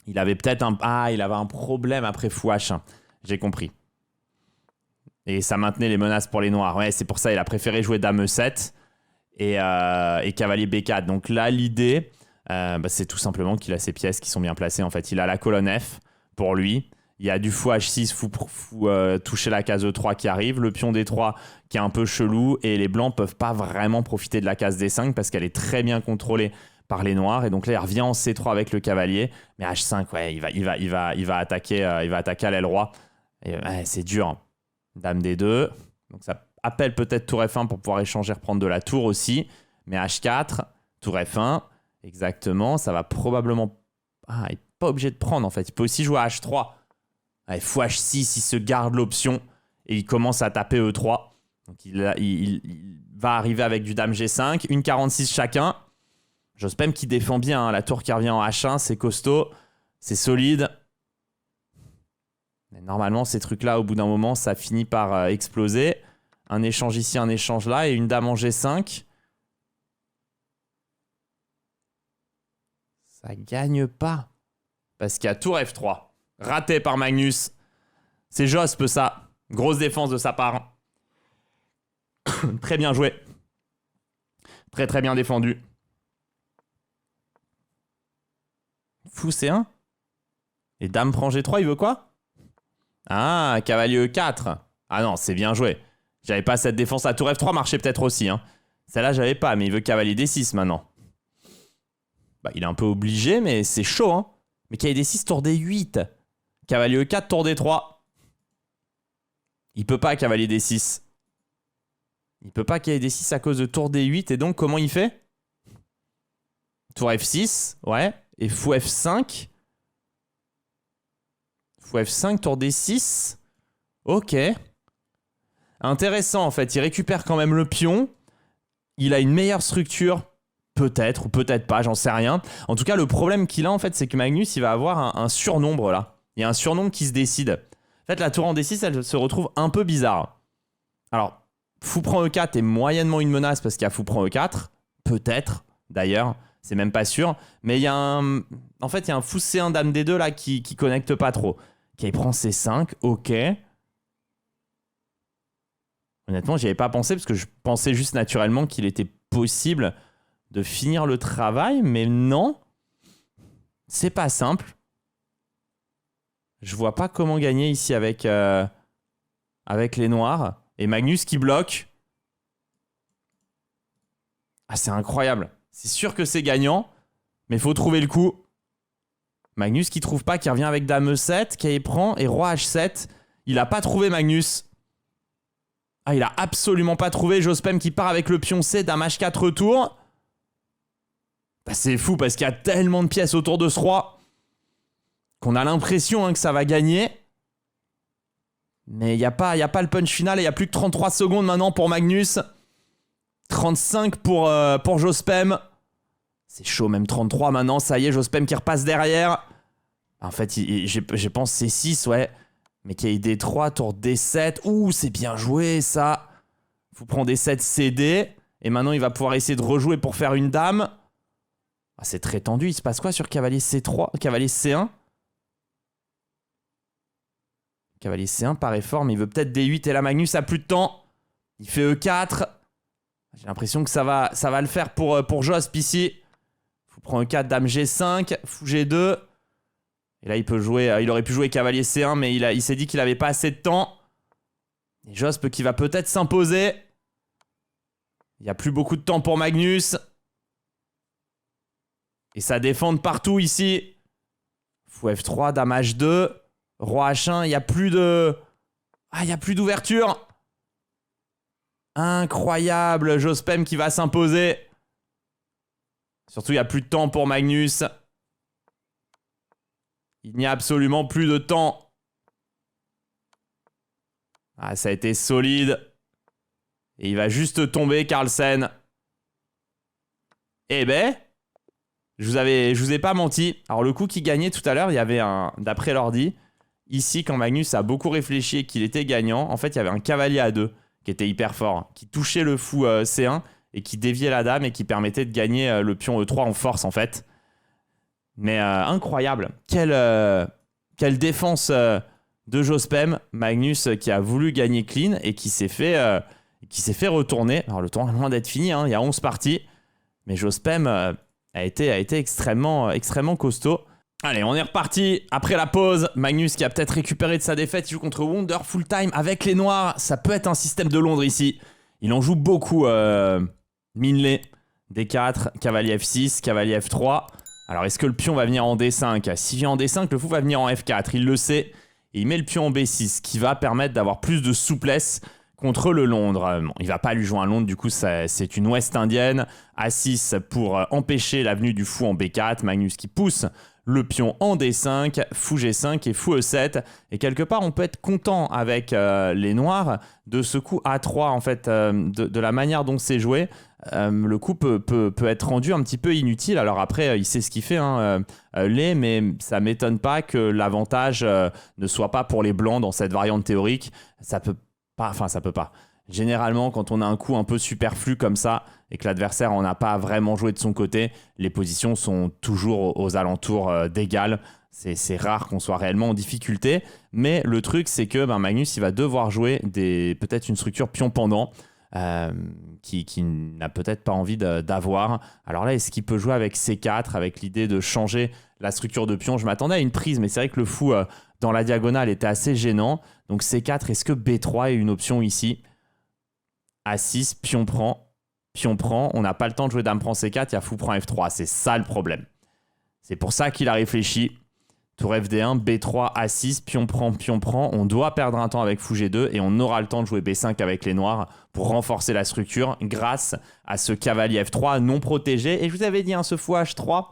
il avait peut-être un... Ah, il avait un problème après fou H1. J'ai compris. Et ça maintenait les menaces pour les noirs. Ouais, c'est pour ça qu'il a préféré jouer dame E7. Et cavalier B4. Donc là, l'idée, c'est tout simplement qu'il a ses pièces qui sont bien placées. En fait, il a la colonne F pour lui. Il y a du fou H6, fou toucher la case E3 qui arrive. Le pion D3 qui est un peu chelou. Et les blancs peuvent pas vraiment profiter de la case D5 parce qu'elle est très bien contrôlée par les noirs. Et donc là, il revient en C3 avec le cavalier. Mais H5, ouais, il va attaquer à l'aile roi. Et ouais, c'est dur. Dame D2. Donc ça appelle peut-être tour F1 pour pouvoir échanger, reprendre de la tour aussi. Mais H4, tour F1, exactement. Ça va probablement... Ah, il n'est pas obligé de prendre en fait. Il peut aussi jouer à H3. Allez, fou H6, il se garde l'option et il commence à taper E3. Donc il va arriver avec du dame G5, une 46 chacun. Jospem qui défend bien, hein. La tour qui revient en H1, c'est costaud, c'est solide. Mais normalement, ces trucs-là, au bout d'un moment, ça finit par exploser. Un échange ici, un échange là, et une dame en G5. Ça gagne pas. Parce qu'il y a tour F3. Raté par Magnus. C'est Josp, ça. Grosse défense de sa part. Très bien joué. Très très bien défendu. Fou C1. Et dame prend G3, il veut quoi? Ah, cavalier E4. Ah non, c'est bien joué. J'avais pas cette défense. La tour F3 marchait peut-être aussi. Hein. Celle-là, j'avais pas, mais il veut cavalier D6 maintenant. Bah, il est un peu obligé, mais c'est chaud. Hein. Mais cavalier D6, tour D8. Cavalier E4, tour D3. Il peut pas cavalier D6. Il peut pas cavalier D6 à cause de tour D8. Et donc, comment il fait? Tour F6, ouais. Et fou F5. Fou F5, tour D6. Ok. Intéressant, en fait. Il récupère quand même le pion. Il a une meilleure structure. Peut-être ou peut-être pas, j'en sais rien. En tout cas, le problème qu'il a, en fait, c'est que Magnus, il va avoir un surnombre, là. Il y a un surnombre qui se décide. En fait, la tour en D6, elle se retrouve un peu bizarre. Alors, fou prend E4 est moyennement une menace parce qu'il y a fou prend E4. Peut-être, d'ailleurs. C'est même pas sûr. Mais il y a un... En fait, il y a un fou C1 dame D2, là, qui connecte pas trop. Ok, il prend C5. Ok. Honnêtement, j'y avais pas pensé parce que je pensais juste naturellement qu'il était possible de finir le travail, mais non. C'est pas simple. Je vois pas comment gagner ici avec, avec les noirs. Et Magnus qui bloque. Ah, c'est incroyable. C'est sûr que c'est gagnant, mais il faut trouver le coup. Magnus qui trouve pas, qui revient avec dame E7, qui prend, et roi H7. Il a pas trouvé Magnus. Ah, il a absolument pas trouvé. Jospem qui part avec le pion C, dame H4 retour. Bah, c'est fou parce qu'il y a tellement de pièces autour de ce roi qu'on a l'impression que ça va gagner. Mais il n'y a pas le punch final et il n'y a plus que 33 secondes maintenant pour Magnus. 35 pour Jospem. C'est chaud, même 33 maintenant. Ça y est, Jospem qui repasse derrière. En fait, je pense C6, ouais. Mais qui a D3, tour D7. Ouh, c'est bien joué ça. Faut prendre D7 CD. Et maintenant, il va pouvoir essayer de rejouer pour faire une dame. Ah, c'est très tendu. Il se passe quoi sur cavalier C3, cavalier C1? Cavalier C1 paraît fort, mais il veut peut-être D8 et là Magnus a plus de temps. Il fait E4. J'ai l'impression que ça va le faire pour Josp ici. Faut prendre E4, dame G5, fou G2. Et là il peut jouer, il aurait pu jouer cavalier C1, mais il s'est dit qu'il avait pas assez de temps. Et Josp qui va peut-être s'imposer. Il n'y a plus beaucoup de temps pour Magnus. Et ça défend de partout ici. Fou F3, dame H2, roi H1, il n'y a plus de... Ah, il n'y a plus d'ouverture. Incroyable, Jospem qui va s'imposer. Surtout, il n'y a plus de temps pour Magnus. Il n'y a absolument plus de temps. Ah, ça a été solide. Et il va juste tomber, Carlsen. Eh ben... Je vous ai pas menti. Alors le coup qui gagnait tout à l'heure, il y avait un... D'après l'ordi, ici quand Magnus a beaucoup réfléchi et qu'il était gagnant, en fait il y avait un cavalier A2 qui était hyper fort, qui touchait le fou C1 et qui déviait la dame et qui permettait de gagner le pion E3 en force en fait. Mais incroyable. Quelle défense de Jospem. Magnus qui a voulu gagner clean et qui s'est fait retourner. Alors le tour est loin d'être fini, hein, il y a 11 parties. Mais Jospem... a été extrêmement costaud. Allez, on est reparti après la pause. Magnus qui a peut-être récupéré de sa défaite. Il joue contre Wonder full time avec les noirs. Ça peut être un système de Londres ici. Il en joue beaucoup, Minley. D4, cavalier F6, cavalier F3. Alors, est-ce que le pion va venir en D5? S'il vient en D5, le fou va venir en F4. Il le sait. Et il met le pion en B6, ce qui va permettre d'avoir plus de souplesse contre le Londres. Bon, il va pas lui jouer un Londres, du coup c'est une ouest indienne. A6 pour empêcher l'avenue du fou en B4. Magnus qui pousse le pion en D5, fou G5 et fou E7. Et quelque part on peut être content avec les noirs de ce coup A3 en fait, de la manière dont c'est joué. Le coup peut être rendu un petit peu inutile. Alors après il sait ce qu'il fait, hein, mais ça m'étonne pas que l'avantage ne soit pas pour les blancs dans cette variante théorique. Ça peut pas. Généralement, quand on a un coup un peu superflu comme ça et que l'adversaire en a pas vraiment joué de son côté, les positions sont toujours aux alentours d'égal. C'est rare qu'on soit réellement en difficulté. Mais le truc, c'est que Magnus, il va devoir jouer peut-être une structure pion pendant qui n'a peut-être pas envie d'avoir. Alors là, est-ce qu'il peut jouer avec C4, avec l'idée de changer la structure de pion? Je m'attendais à une prise, mais c'est vrai que le fou dans la diagonale était assez gênant. Donc C4, est-ce que B3 est une option ici? A6, pion prend, on n'a pas le temps de jouer dame prend C4, il y a fou prend F3, c'est ça le problème. C'est pour ça qu'il a réfléchi. Tour FD1, B3, A6, pion prend, on doit perdre un temps avec fou G2 et on aura le temps de jouer B5 avec les noirs pour renforcer la structure grâce à ce cavalier F3 non protégé. Et je vous avais dit, hein, ce fou H3,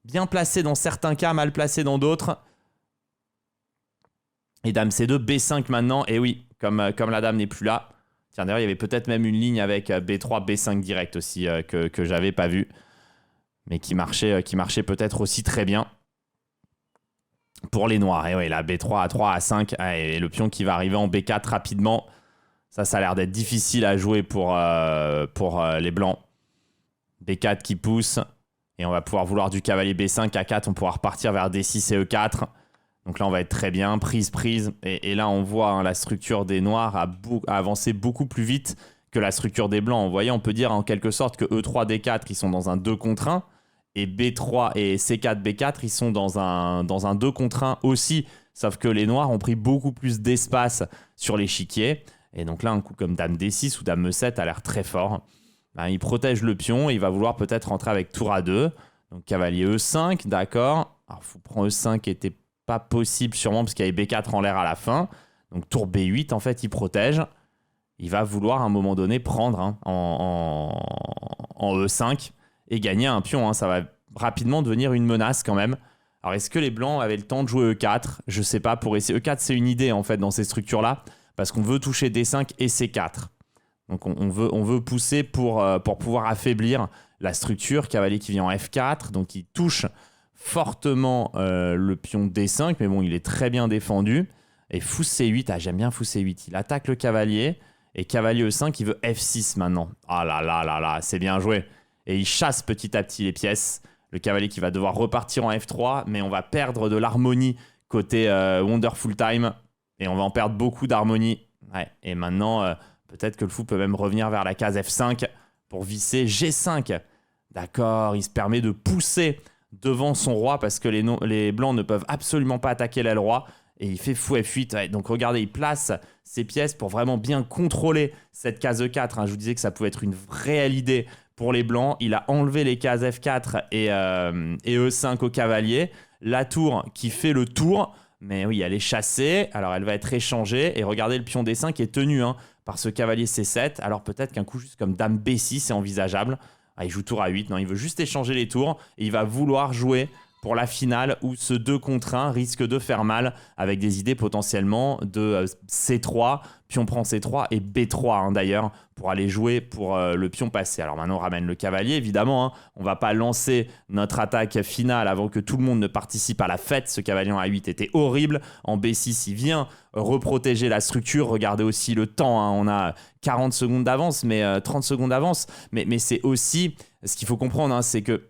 bien placé dans certains cas, mal placé dans d'autres. Et dame C2, B5 maintenant, et oui, comme la dame n'est plus là. Tiens, d'ailleurs, il y avait peut-être même une ligne avec B3, B5 direct aussi que j'avais pas vu, mais qui marchait peut-être aussi très bien. Pour les noirs, et oui, la B3, A3, A5, et le pion qui va arriver en B4 rapidement. Ça a l'air d'être difficile à jouer pour les blancs. B4 qui pousse, et on va pouvoir vouloir du cavalier B5, A4, on pourra repartir vers D6 et E4. Donc là, on va être très bien, prise. Et là, on voit hein, la structure des noirs a avancé beaucoup plus vite que la structure des blancs. Vous voyez, on peut dire en quelque sorte que E3, D4, ils sont dans un 2 contre 1. Et B3 et C4, B4, ils sont dans un 2 contre 1 aussi. Sauf que les noirs ont pris beaucoup plus d'espace sur l'échiquier. Et donc là, un coup comme dame D6 ou dame E7 a l'air très fort. Ben, il protège le pion et il va vouloir peut-être rentrer avec tour A2. Donc cavalier E5, d'accord. Alors, fou prend E5 était pas possible sûrement parce qu'il y avait B4 en l'air à la fin. Donc tour B8, en fait, il protège. Il va vouloir à un moment donné prendre hein, en E5. Et gagner un pion, hein, ça va rapidement devenir une menace quand même. Alors est-ce que les blancs avaient le temps de jouer E4 ? Je sais pas, pour essayer. E4 c'est une idée en fait dans ces structures-là, parce qu'on veut toucher D5 et C4. Donc on veut pousser pour pouvoir affaiblir la structure. Cavalier qui vient en F4, donc il touche fortement le pion D5, mais bon il est très bien défendu. Et fou C8, ah j'aime bien fou C8, il attaque le cavalier, et cavalier E5 il veut F6 maintenant. Ah là là là là, c'est bien joué. Et il chasse petit à petit les pièces. Le cavalier qui va devoir repartir en F3, mais on va perdre de l'harmonie côté Wonderful Time. Et on va en perdre beaucoup d'harmonie. Ouais. Et maintenant, peut-être que le fou peut même revenir vers la case F5 pour visser G5. D'accord, il se permet de pousser devant son roi parce que les blancs ne peuvent absolument pas attaquer l'aile roi. Et il fait fou F8. Ouais. Donc regardez, il place ses pièces pour vraiment bien contrôler cette case E4. Hein. Je vous disais que ça pouvait être une réelle idée pour les blancs. Il a enlevé les cases F4 et E5 au cavalier. La tour qui fait le tour. Mais oui, elle est chassée. Alors elle va être échangée. Et regardez, le pion D5 est tenu hein, par ce cavalier C7. Alors peut-être qu'un coup juste comme dame B6 est envisageable. Ah, il joue tour A8. Non, il veut juste échanger les tours. Et il va vouloir jouer pour la finale où ce 2 contre 1 risque de faire mal avec des idées potentiellement de C3, pion prend C3 et B3 hein, d'ailleurs pour aller jouer pour le pion passé. Alors maintenant on ramène le cavalier évidemment, hein. On va pas lancer notre attaque finale avant que tout le monde ne participe à la fête. Ce cavalier en A8 était horrible. En B6 il vient reprotéger la structure. Regardez aussi le temps, hein. On a 40 secondes d'avance, mais 30 secondes d'avance. Mais c'est aussi, ce qu'il faut comprendre, hein, c'est que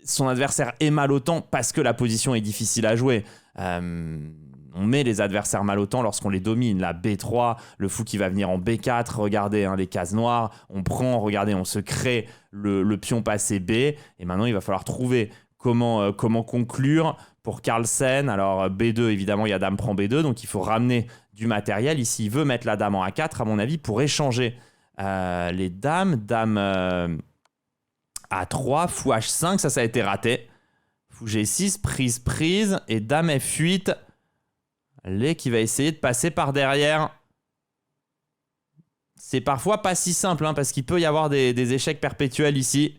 son adversaire est mal au temps parce que la position est difficile à jouer. On met les adversaires mal au temps lorsqu'on les domine. La B3, le fou qui va venir en B4, regardez hein, les cases noires, on prend, regardez, on se crée le pion passé B. Et maintenant, il va falloir trouver comment conclure pour Carlsen. Alors B2, évidemment, il y a dame prend B2, donc il faut ramener du matériel. Ici, il veut mettre la dame en A4, à mon avis, pour échanger les dames. Dame A3, fou H5, ça a été raté. Fou G6, prise, et dame F8. Allez, qui va essayer de passer par derrière. C'est parfois pas si simple, hein, parce qu'il peut y avoir des échecs perpétuels ici.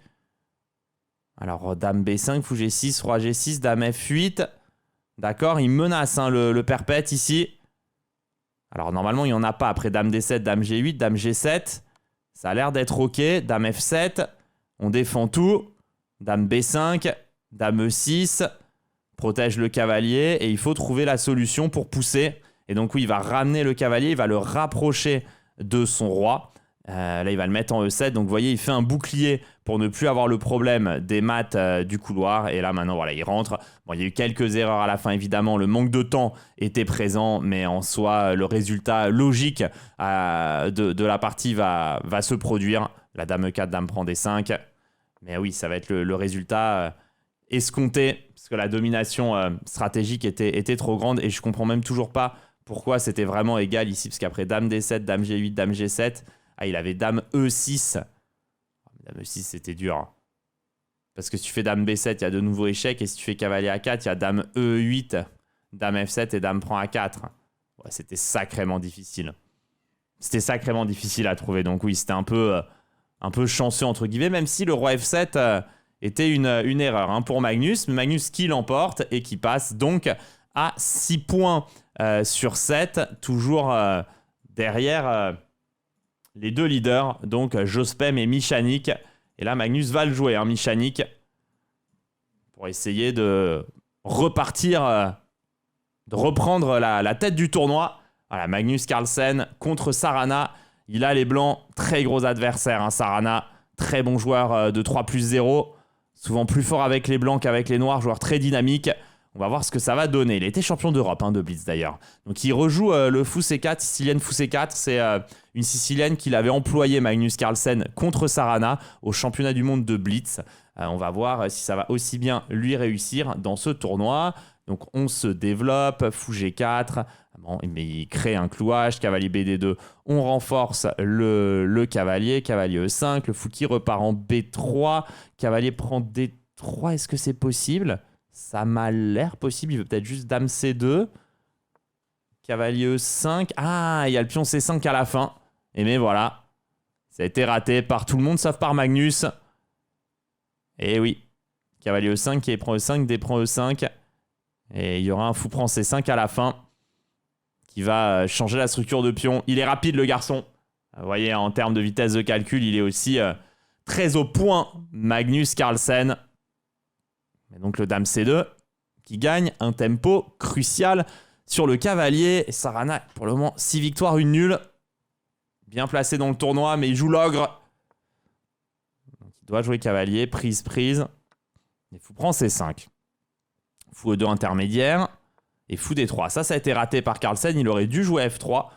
Alors, dame B5, fou G6, roi G6, dame F8. D'accord, il menace hein, le perpète ici. Alors, normalement, il n'y en a pas. Après, dame D7, dame G8, dame G7. Ça a l'air d'être OK. Dame F7. On défend tout. Dame B5, dame E6, protège le cavalier et il faut trouver la solution pour pousser. Et donc oui, il va ramener le cavalier, il va le rapprocher de son roi. Là, il va le mettre en E7. Donc vous voyez, il fait un bouclier pour ne plus avoir le problème des mates du couloir. Et là, maintenant, voilà, il rentre. Bon, il y a eu quelques erreurs à la fin, évidemment. Le manque de temps était présent, mais en soi, le résultat logique de la partie va se produire. La dame E4, dame prend D5. Mais oui, ça va être le résultat escompté, parce que la domination stratégique était trop grande. Et je comprends même toujours pas pourquoi c'était vraiment égal ici, parce qu'après dame D7, dame G8, dame G7, Ah, il avait dame E6. Dame E6, c'était dur. Hein. Parce que si tu fais dame B7, il y a de nouveaux échecs. Et si tu fais cavalier A4, il y a dame E8, dame F7 et dame prend A4. Ouais, c'était sacrément difficile. C'était sacrément difficile à trouver. Donc oui, c'était un peu chanceux, entre guillemets, même si le roi F7 était une erreur hein, pour Magnus. Magnus qui l'emporte et qui passe donc à 6 points sur 7. Toujours derrière les deux leaders, donc Jospem et Michanik. Et là, Magnus va le jouer, hein, Michanik, pour essayer de repartir, de reprendre la tête du tournoi. Voilà, Magnus Carlsen contre Sarana. Il a les blancs, très gros adversaires, hein, Sarana. Très bon joueur de 3+0. Souvent plus fort avec les blancs qu'avec les noirs, joueur très dynamique. On va voir ce que ça va donner. Il était champion d'Europe de Blitz d'ailleurs. Donc il rejoue le fou C4, sicilienne fou C4. C'est une sicilienne qu'il avait employée, Magnus Carlsen, contre Sarana au championnat du monde de Blitz. On va voir si ça va aussi bien lui réussir dans ce tournoi. Donc on se développe, fou G4. Bon, mais il crée un clouage, cavalier BD2. On renforce le cavalier, cavalier E5. Le fou qui repart en B3. Cavalier prend D3. Est-ce que c'est possible ? Ça m'a l'air possible. Il veut peut-être juste dame C2. Cavalier E5. Ah, il y a le pion C5 à la fin. Et mais voilà. Ça a été raté par tout le monde sauf par Magnus. Et oui. Cavalier E5 qui prend E5, D prend E5. Et il y aura un fou prend C5 à la fin. Qui va changer la structure de pion. Il est rapide le garçon. Vous voyez, en termes de vitesse de calcul, il est aussi très au point. Magnus Carlsen. Et donc le dame C2 qui gagne un tempo crucial sur le cavalier. Et Sarana, pour le moment, 6 victoires, 1 nulle. Bien placé dans le tournoi, mais il joue l'ogre. Donc il doit jouer cavalier, prise. Et fou prend C5. Fou E2 intermédiaire. Et fou D3. Ça a été raté par Carlsen. Il aurait dû jouer F3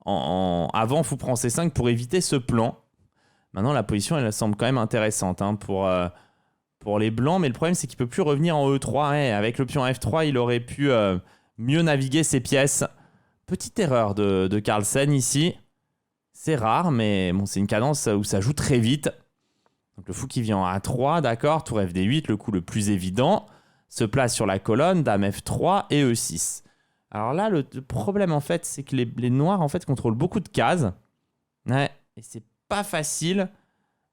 avant fou prend C5 pour éviter ce plan. Maintenant, la position, elle semble quand même intéressante hein, pour les blancs, mais le problème c'est qu'il ne peut plus revenir en E3. Ouais, avec le pion F3, il aurait pu mieux naviguer ses pièces. Petite erreur de Carlsen ici. C'est rare, mais bon, c'est une cadence où ça joue très vite. Donc le fou qui vient en A3, d'accord. Tour FD8, le coup le plus évident. Se place sur la colonne, dame F3 et E6. Alors là, le problème en fait, c'est que les noirs en fait contrôlent beaucoup de cases. Ouais, et c'est pas facile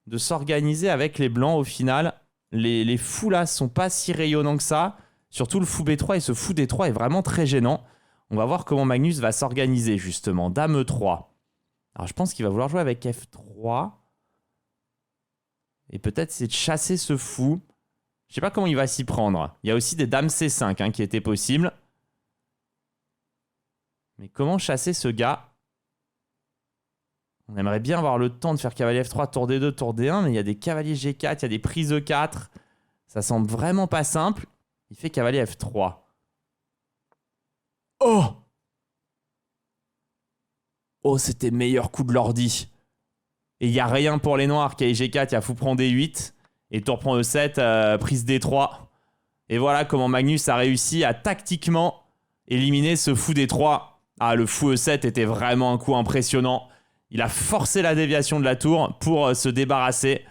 de s'organiser avec les blancs au final. Les fous là sont pas si rayonnants que ça. Surtout le fou B3 et ce fou D3 est vraiment très gênant. On va voir comment Magnus va s'organiser justement. Dame E3. Alors je pense qu'il va vouloir jouer avec F3. Et peut-être c'est de chasser ce fou. Je sais pas comment il va s'y prendre. Il y a aussi des dames C5 hein, qui étaient possibles. Mais comment chasser ce gars ? On aimerait bien avoir le temps de faire cavalier F3, tour D2, tour D1, mais il y a des cavaliers G4, il y a des prises E4. Ça semble vraiment pas simple. Il fait cavalier F3. Oh ! Oh, c'était meilleur coup de l'ordi. Et il n'y a rien pour les noirs. Cavalier G4, il y a fou prend D8. Et tour prend E7, prise D3. Et voilà comment Magnus a réussi à tactiquement éliminer ce fou D3. Ah, le fou E7 était vraiment un coup impressionnant. Il a forcé la déviation de la tour pour se débarrasser.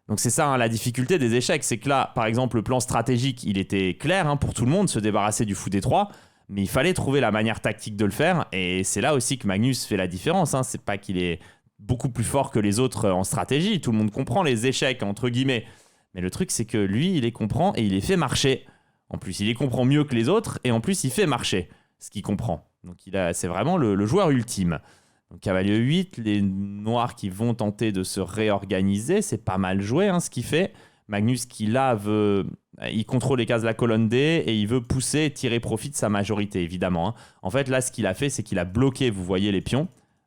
Donc c'est ça hein, la difficulté des échecs. C'est que là, par exemple, le plan stratégique, il était clair hein, pour tout le monde, se débarrasser du fou D3. Mais il fallait trouver la manière tactique de le faire. Et c'est là aussi que Magnus fait la différence. Hein. C'est pas qu'il est beaucoup plus fort que les autres en stratégie. Tout le monde comprend les échecs, entre guillemets. Mais le truc, c'est que lui, il les comprend et il les fait marcher. En plus, il les comprend mieux que les autres. Et en plus, il fait marcher ce qu'il comprend. Donc c'est vraiment le joueur ultime. Donc cavalier 8, les noirs qui vont tenter de se réorganiser, c'est pas mal joué hein, ce qu'il fait. Magnus qui là il contrôle les cases de la colonne D et il veut pousser et tirer profit de sa majorité évidemment. Hein. En fait là ce qu'il a fait c'est qu'il a bloqué, vous voyez les pions.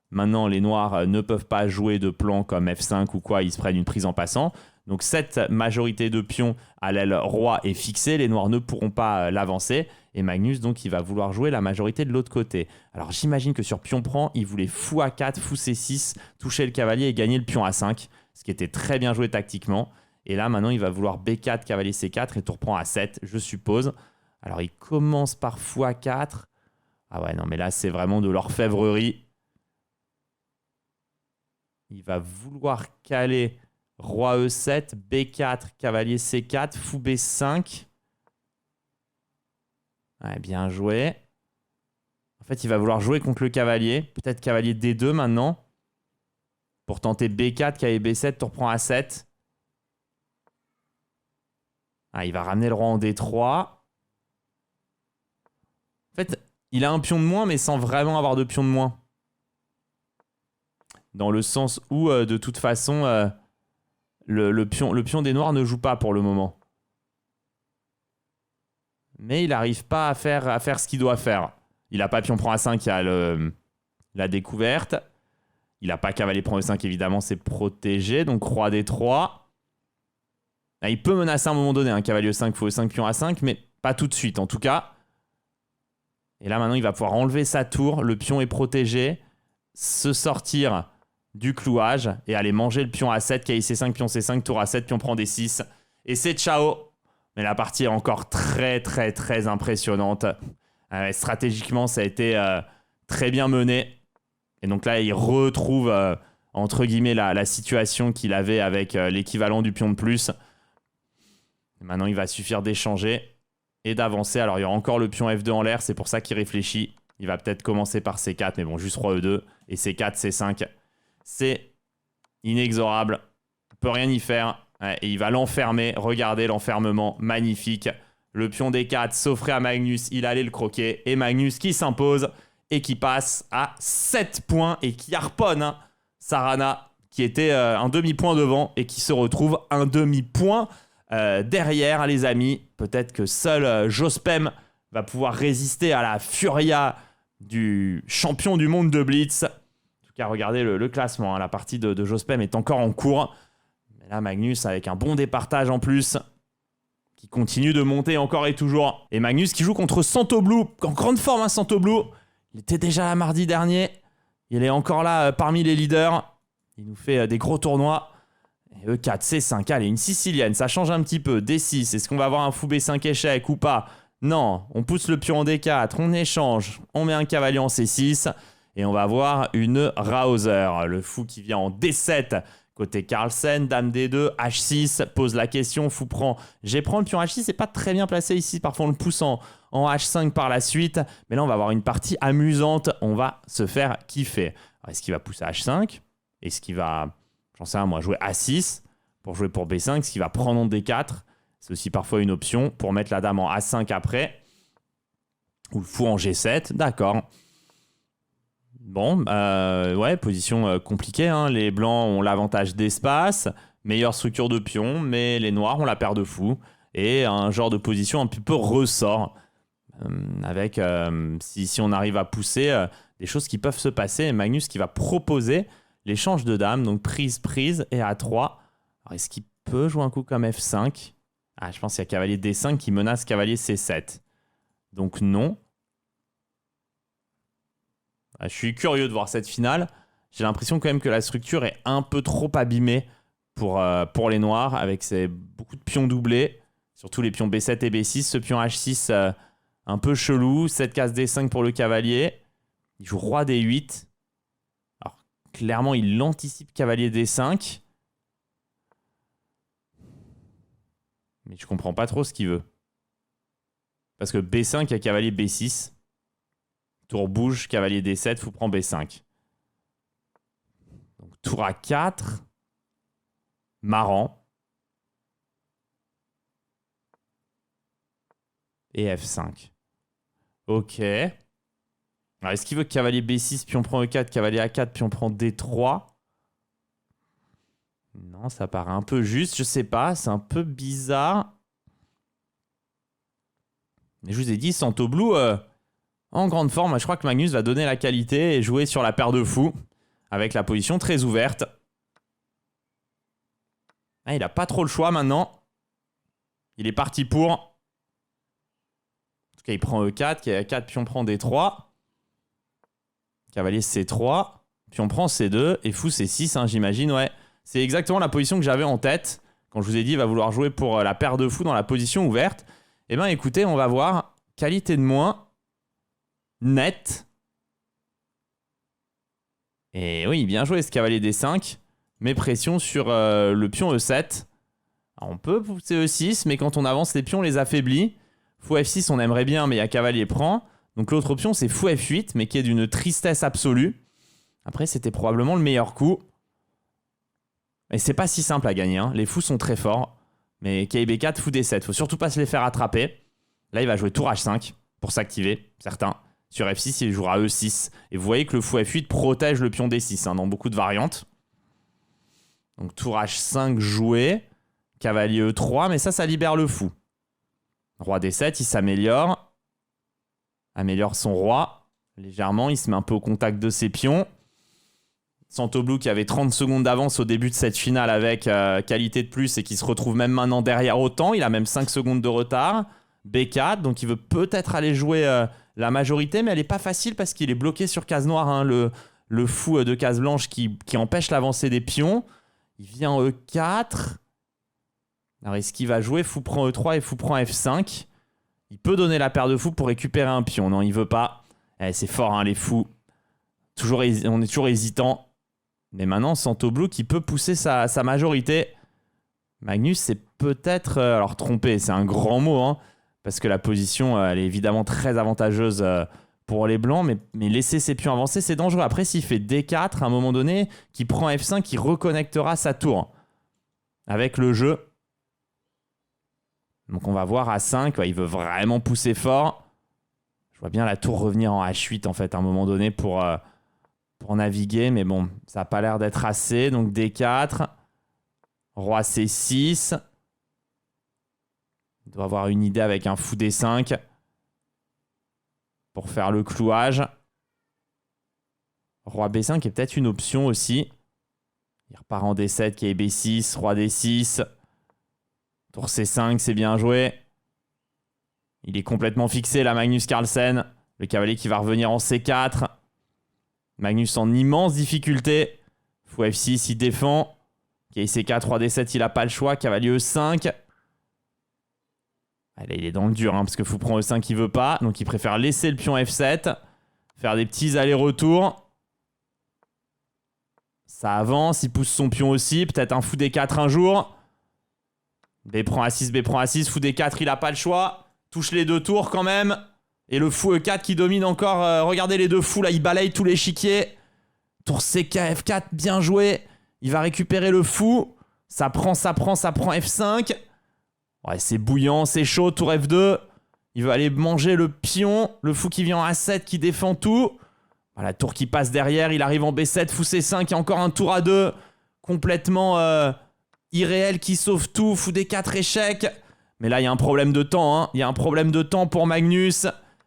Maintenant les noirs ne peuvent pas jouer de plans comme F5 ou quoi, ils se prennent une prise en passant. Donc cette majorité de pions à l'aile roi est fixée, les noirs ne pourront pas l'avancer. Et Magnus, donc, il va vouloir jouer la majorité de l'autre côté. Alors j'imagine que sur pion prend, il voulait fou A4, fou C6, toucher le cavalier et gagner le pion A5, ce qui était très bien joué tactiquement. Et là, maintenant, il va vouloir B4, cavalier C4 et tour prend A7, je suppose. Alors il commence par fou A4. Ah ouais, non, mais là, c'est vraiment de l'orfèvrerie. Il va vouloir caler roi E7, B4, cavalier C4, fou B5. Ouais, bien joué. En fait, il va vouloir jouer contre le cavalier. Peut-être cavalier D2 maintenant. Pour tenter B4, cavalier B7, tour prend A7. Ah, il va ramener le roi en D3. En fait, il a un pion de moins, mais sans vraiment avoir de pion de moins. Dans le sens où, de toute façon, le pion des noirs ne joue pas pour le moment. Mais il n'arrive pas à faire ce qu'il doit faire. Il n'a pas pion prend A5, il y a la découverte. Il n'a pas cavalier prend E5, évidemment, c'est protégé. Donc roi D3. Là, il peut menacer à un moment donné, un cavalier E5, fou E5, pion A5, mais pas tout de suite en tout cas. Et là, maintenant, il va pouvoir enlever sa tour. Le pion est protégé. Se sortir du clouage et aller manger le pion A7, cavalier C5, pion C5, tour A7, pion prend D6. Et c'est ciao. Mais la partie est encore très, très, très impressionnante. Stratégiquement, ça a été très bien mené. Et donc là, il retrouve, entre guillemets, la situation qu'il avait avec l'équivalent du pion de plus. Et maintenant, il va suffire d'échanger et d'avancer. Alors, il y aura encore le pion F2 en l'air. C'est pour ça qu'il réfléchit. Il va peut-être commencer par C4, mais bon, juste roi E2. Et C4, C5. C'est inexorable. Il ne peut rien y faire. Et il va l'enfermer. Regardez l'enfermement. Magnifique. Le pion D4 s'offrait à Magnus. Il allait le croquer. Et Magnus qui s'impose et qui passe à 7 points et qui harponne Sarana, qui était un demi-point devant et qui se retrouve un demi-point derrière, les amis. Peut-être que seul Jospem va pouvoir résister à la furia du champion du monde de Blitz. En tout cas, regardez le classement. La partie de Jospem est encore en cours. Mais là, Magnus, avec un bon départage en plus, qui continue de monter encore et toujours. Et Magnus qui joue contre Santoblou, en grande forme, Santoblou. Il était déjà là mardi dernier. Il est encore là parmi les leaders. Il nous fait des gros tournois. Et E4, C5, allez, une sicilienne, ça change un petit peu. D6, est-ce qu'on va avoir un fou B5 échec ou pas? Non, on pousse le pion en D4, on échange, on met un cavalier en C6. Et on va avoir une Rauser. Le fou qui vient en D7. Côté Carlsen, dame D2, H6, pose la question, fou prend. J'ai prend le pion H6, c'est pas très bien placé ici. Parfois on le pousse en H5 par la suite. Mais là on va avoir une partie amusante, on va se faire kiffer. Est-ce qu'il va pousser H5? Est-ce qu'il va, j'en sais rien moi, jouer A6 pour jouer pour B5? Est-ce qu'il va prendre en D4? C'est aussi parfois une option pour mettre la dame en A5 après. Ou le fou en G7, d'accord. Bon, ouais, position compliquée. Hein. Les blancs ont l'avantage d'espace, meilleure structure de pion, mais les noirs ont la paire de fous. Et un genre de position un petit peu ressort. Avec, si on arrive à pousser, des choses qui peuvent se passer. Et Magnus qui va proposer l'échange de dames, donc prise, et A3. Alors, est-ce qu'il peut jouer un coup comme F5? Ah, je pense qu'il y a cavalier D5 qui menace cavalier C7. Donc non. Je suis curieux de voir cette finale. J'ai l'impression quand même que la structure est un peu trop abîmée pour les noirs, avec beaucoup de pions doublés, surtout les pions B7 et B6. Ce pion H6 un peu chelou, 7 cases D5 pour le cavalier. Il joue roi D8. Alors clairement, il anticipe cavalier D5. Mais je comprends pas trop ce qu'il veut. Parce que B5, il y a cavalier B6. Tour bouge, cavalier D7, fou prend B5. Donc tour A4. Marrant. Et F5. Ok. Alors est-ce qu'il veut cavalier B6, pion prend E4, cavalier A4, pion prend D3? Non, ça paraît un peu juste, je sais pas, c'est un peu bizarre. Mais je vous ai dit, Santoblou en grande forme. Je crois que Magnus va donner la qualité et jouer sur la paire de fous avec la position très ouverte. Ah, il n'a pas trop le choix maintenant. Il est parti pour. En tout cas, il prend E4, cavalier A4, pion prend D3. Cavalier C3, pion prend C2 et fou C6, hein, j'imagine, ouais. C'est exactement la position que j'avais en tête quand je vous ai dit il va vouloir jouer pour la paire de fous dans la position ouverte. Eh bien, écoutez, on va voir qualité de moins net. Et oui, bien joué ce cavalier D5. met pression sur le pion E7. Alors, on peut pousser E6, mais quand on avance, les pions, on les affaiblit. Fou F6, on aimerait bien, mais il y a cavalier prend. Donc l'autre option, c'est fou F8, mais qui est d'une tristesse absolue. Après, c'était probablement le meilleur coup. Et c'est pas si simple à gagner, hein. Les fous sont très forts. Mais KB4, fou D7. Faut surtout pas se les faire attraper. Là, il va jouer tour H5 pour s'activer, certains. Sur F6, il jouera E6. Et vous voyez que le fou F8 protège le pion D6 hein, dans beaucoup de variantes. Donc tour H5 joué. Cavalier E3, mais ça libère le fou. Roi D7, il s'améliore. Améliore son roi. Légèrement, il se met un peu au contact de ses pions. Santoblou qui avait 30 secondes d'avance au début de cette finale avec qualité de plus et qui se retrouve même maintenant derrière autant. Il a même 5 secondes de retard. B4, donc il veut peut-être aller jouer la majorité, mais elle n'est pas facile parce qu'il est bloqué sur case noire. Hein, le fou de case blanche qui empêche l'avancée des pions. Il vient E4. Alors est-ce qu'il va jouer fou prend E3 et fou prend F5? Il peut donner la paire de fous pour récupérer un pion. Non, il veut pas. C'est fort, hein, les fous. On est toujours hésitant. Mais maintenant, Santoblou qui peut pousser sa majorité. Magnus, c'est peut-être... alors, trompé, c'est un grand mot, hein, parce que la position, elle est évidemment très avantageuse pour les blancs, mais laisser ses pions avancer, c'est dangereux. Après, s'il fait D4, à un moment donné, qui prend F5, il reconnectera sa tour avec le jeu. Donc, on va voir A5. Ouais, il veut vraiment pousser fort. Je vois bien la tour revenir en H8, en fait, à un moment donné, pour naviguer, mais bon, ça n'a pas l'air d'être assez. Donc D4, roi C6. Il doit avoir une idée avec un fou D5 pour faire le clouage. Roi B5 est peut-être une option aussi. Il repart en D7 qui est B6, roi D6. Tour C5, c'est bien joué. Il est complètement fixé là, Magnus Carlsen. Le cavalier qui va revenir en C4. Magnus en immense difficulté. Fou F6, il défend. Cavalier C4, roi D7, il n'a pas le choix. Cavalier E5. Allez, il est dans le dur, hein, parce que fou prend E5, il veut pas. Donc il préfère laisser le pion F7. Faire des petits allers-retours. Ça avance, il pousse son pion aussi. Peut-être un fou D4 un jour. B prend A6, B prend A6. Fou D4, il n'a pas le choix. Touche les deux tours quand même. Et le fou E4 qui domine encore. Regardez les deux fous là, il balaye tout l'échiquier. Tour CK, F4, bien joué. Il va récupérer le fou. Ça prend F5. Ouais, c'est bouillant, c'est chaud. Tour F2. Il veut aller manger le pion. Le fou qui vient en A7 qui défend tout. Voilà, tour qui passe derrière. Il arrive en B7, fou C5. Il y a encore un tour à 2. Complètement irréel qui sauve tout. Fou D4, échec. Mais là, il y a un problème de temps. Hein. Il y a un problème de temps pour Magnus.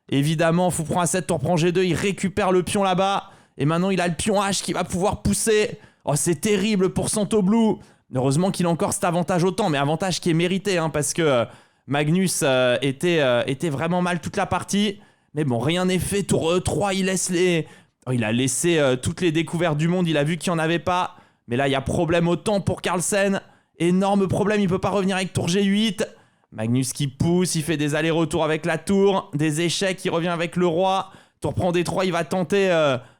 Évidemment, fou prend A7, tour prend G2. Il récupère le pion là-bas. Et maintenant, il a le pion H qui va pouvoir pousser. Oh, c'est terrible pour Santoblou. Heureusement qu'il a encore cet avantage au temps. Mais avantage qui est mérité. Hein, parce que Magnus était vraiment mal toute la partie. Mais bon, rien n'est fait. Tour E3, il laisse les... Oh, il a laissé toutes les découvertes du monde. Il a vu qu'il n'y en avait pas. Mais là, il y a problème au temps pour Carlsen. Énorme problème. Il ne peut pas revenir avec tour G8. Magnus qui pousse, il fait des allers-retours avec la tour, des échecs, il revient avec le roi. Tour prend D3, il va tenter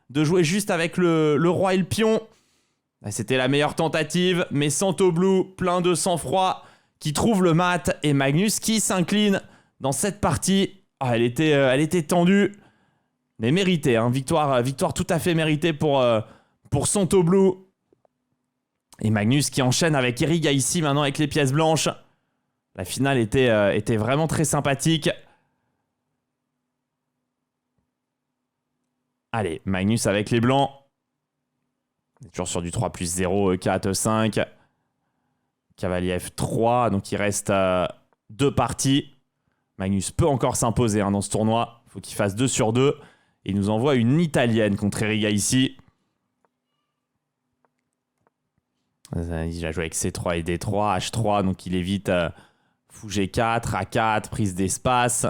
de jouer juste avec le roi et le pion. C'était la meilleure tentative, mais Santoblou, plein de sang-froid, qui trouve le mat. Et Magnus qui s'incline dans cette partie. Oh, elle était tendue, mais méritée. Hein. Victoire tout à fait méritée pour Santoblou. Et Magnus qui enchaîne avec Eriga ici maintenant avec les pièces blanches. La finale était vraiment très sympathique. Allez, Magnus avec les blancs. On est toujours sur du 3+0, E4, E5. Cavalier F3, donc il reste 2 parties. Magnus peut encore s'imposer dans ce tournoi. Il faut qu'il fasse 2 sur 2. Et il nous envoie une italienne contre Eriga ici. Il a joué avec C3 et D3, H3, donc il évite... Fou G4, A4, prise d'espace.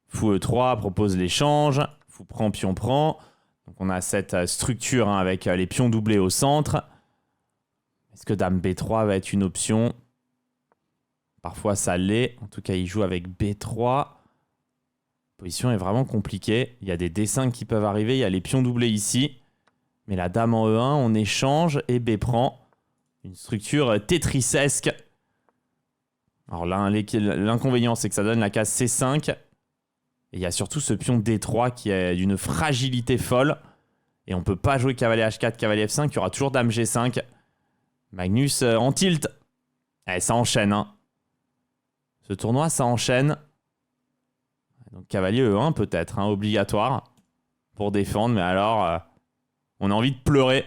Fou E3, propose l'échange. Fou prend, pion prend. Donc on a cette structure avec les pions doublés au centre. Est-ce que Dame B3 va être une option? Parfois ça l'est. En tout cas, il joue avec B3. La position est vraiment compliquée. Il y a des D5 qui peuvent arriver. Il y a les pions doublés ici. Mais la Dame en E1, on échange et B prend. Une structure tétrisesque. Alors l'inconvénient, c'est que ça donne la case C5. Et il y a surtout ce pion D3 qui est d'une fragilité folle. Et on peut pas jouer cavalier H4, cavalier F5. Il y aura toujours dame G5. Magnus en tilt. Allez, ça enchaîne. Hein. Ce tournoi, ça enchaîne. Donc cavalier E1 peut-être, hein, obligatoire. Pour défendre. Mais alors, on a envie de pleurer.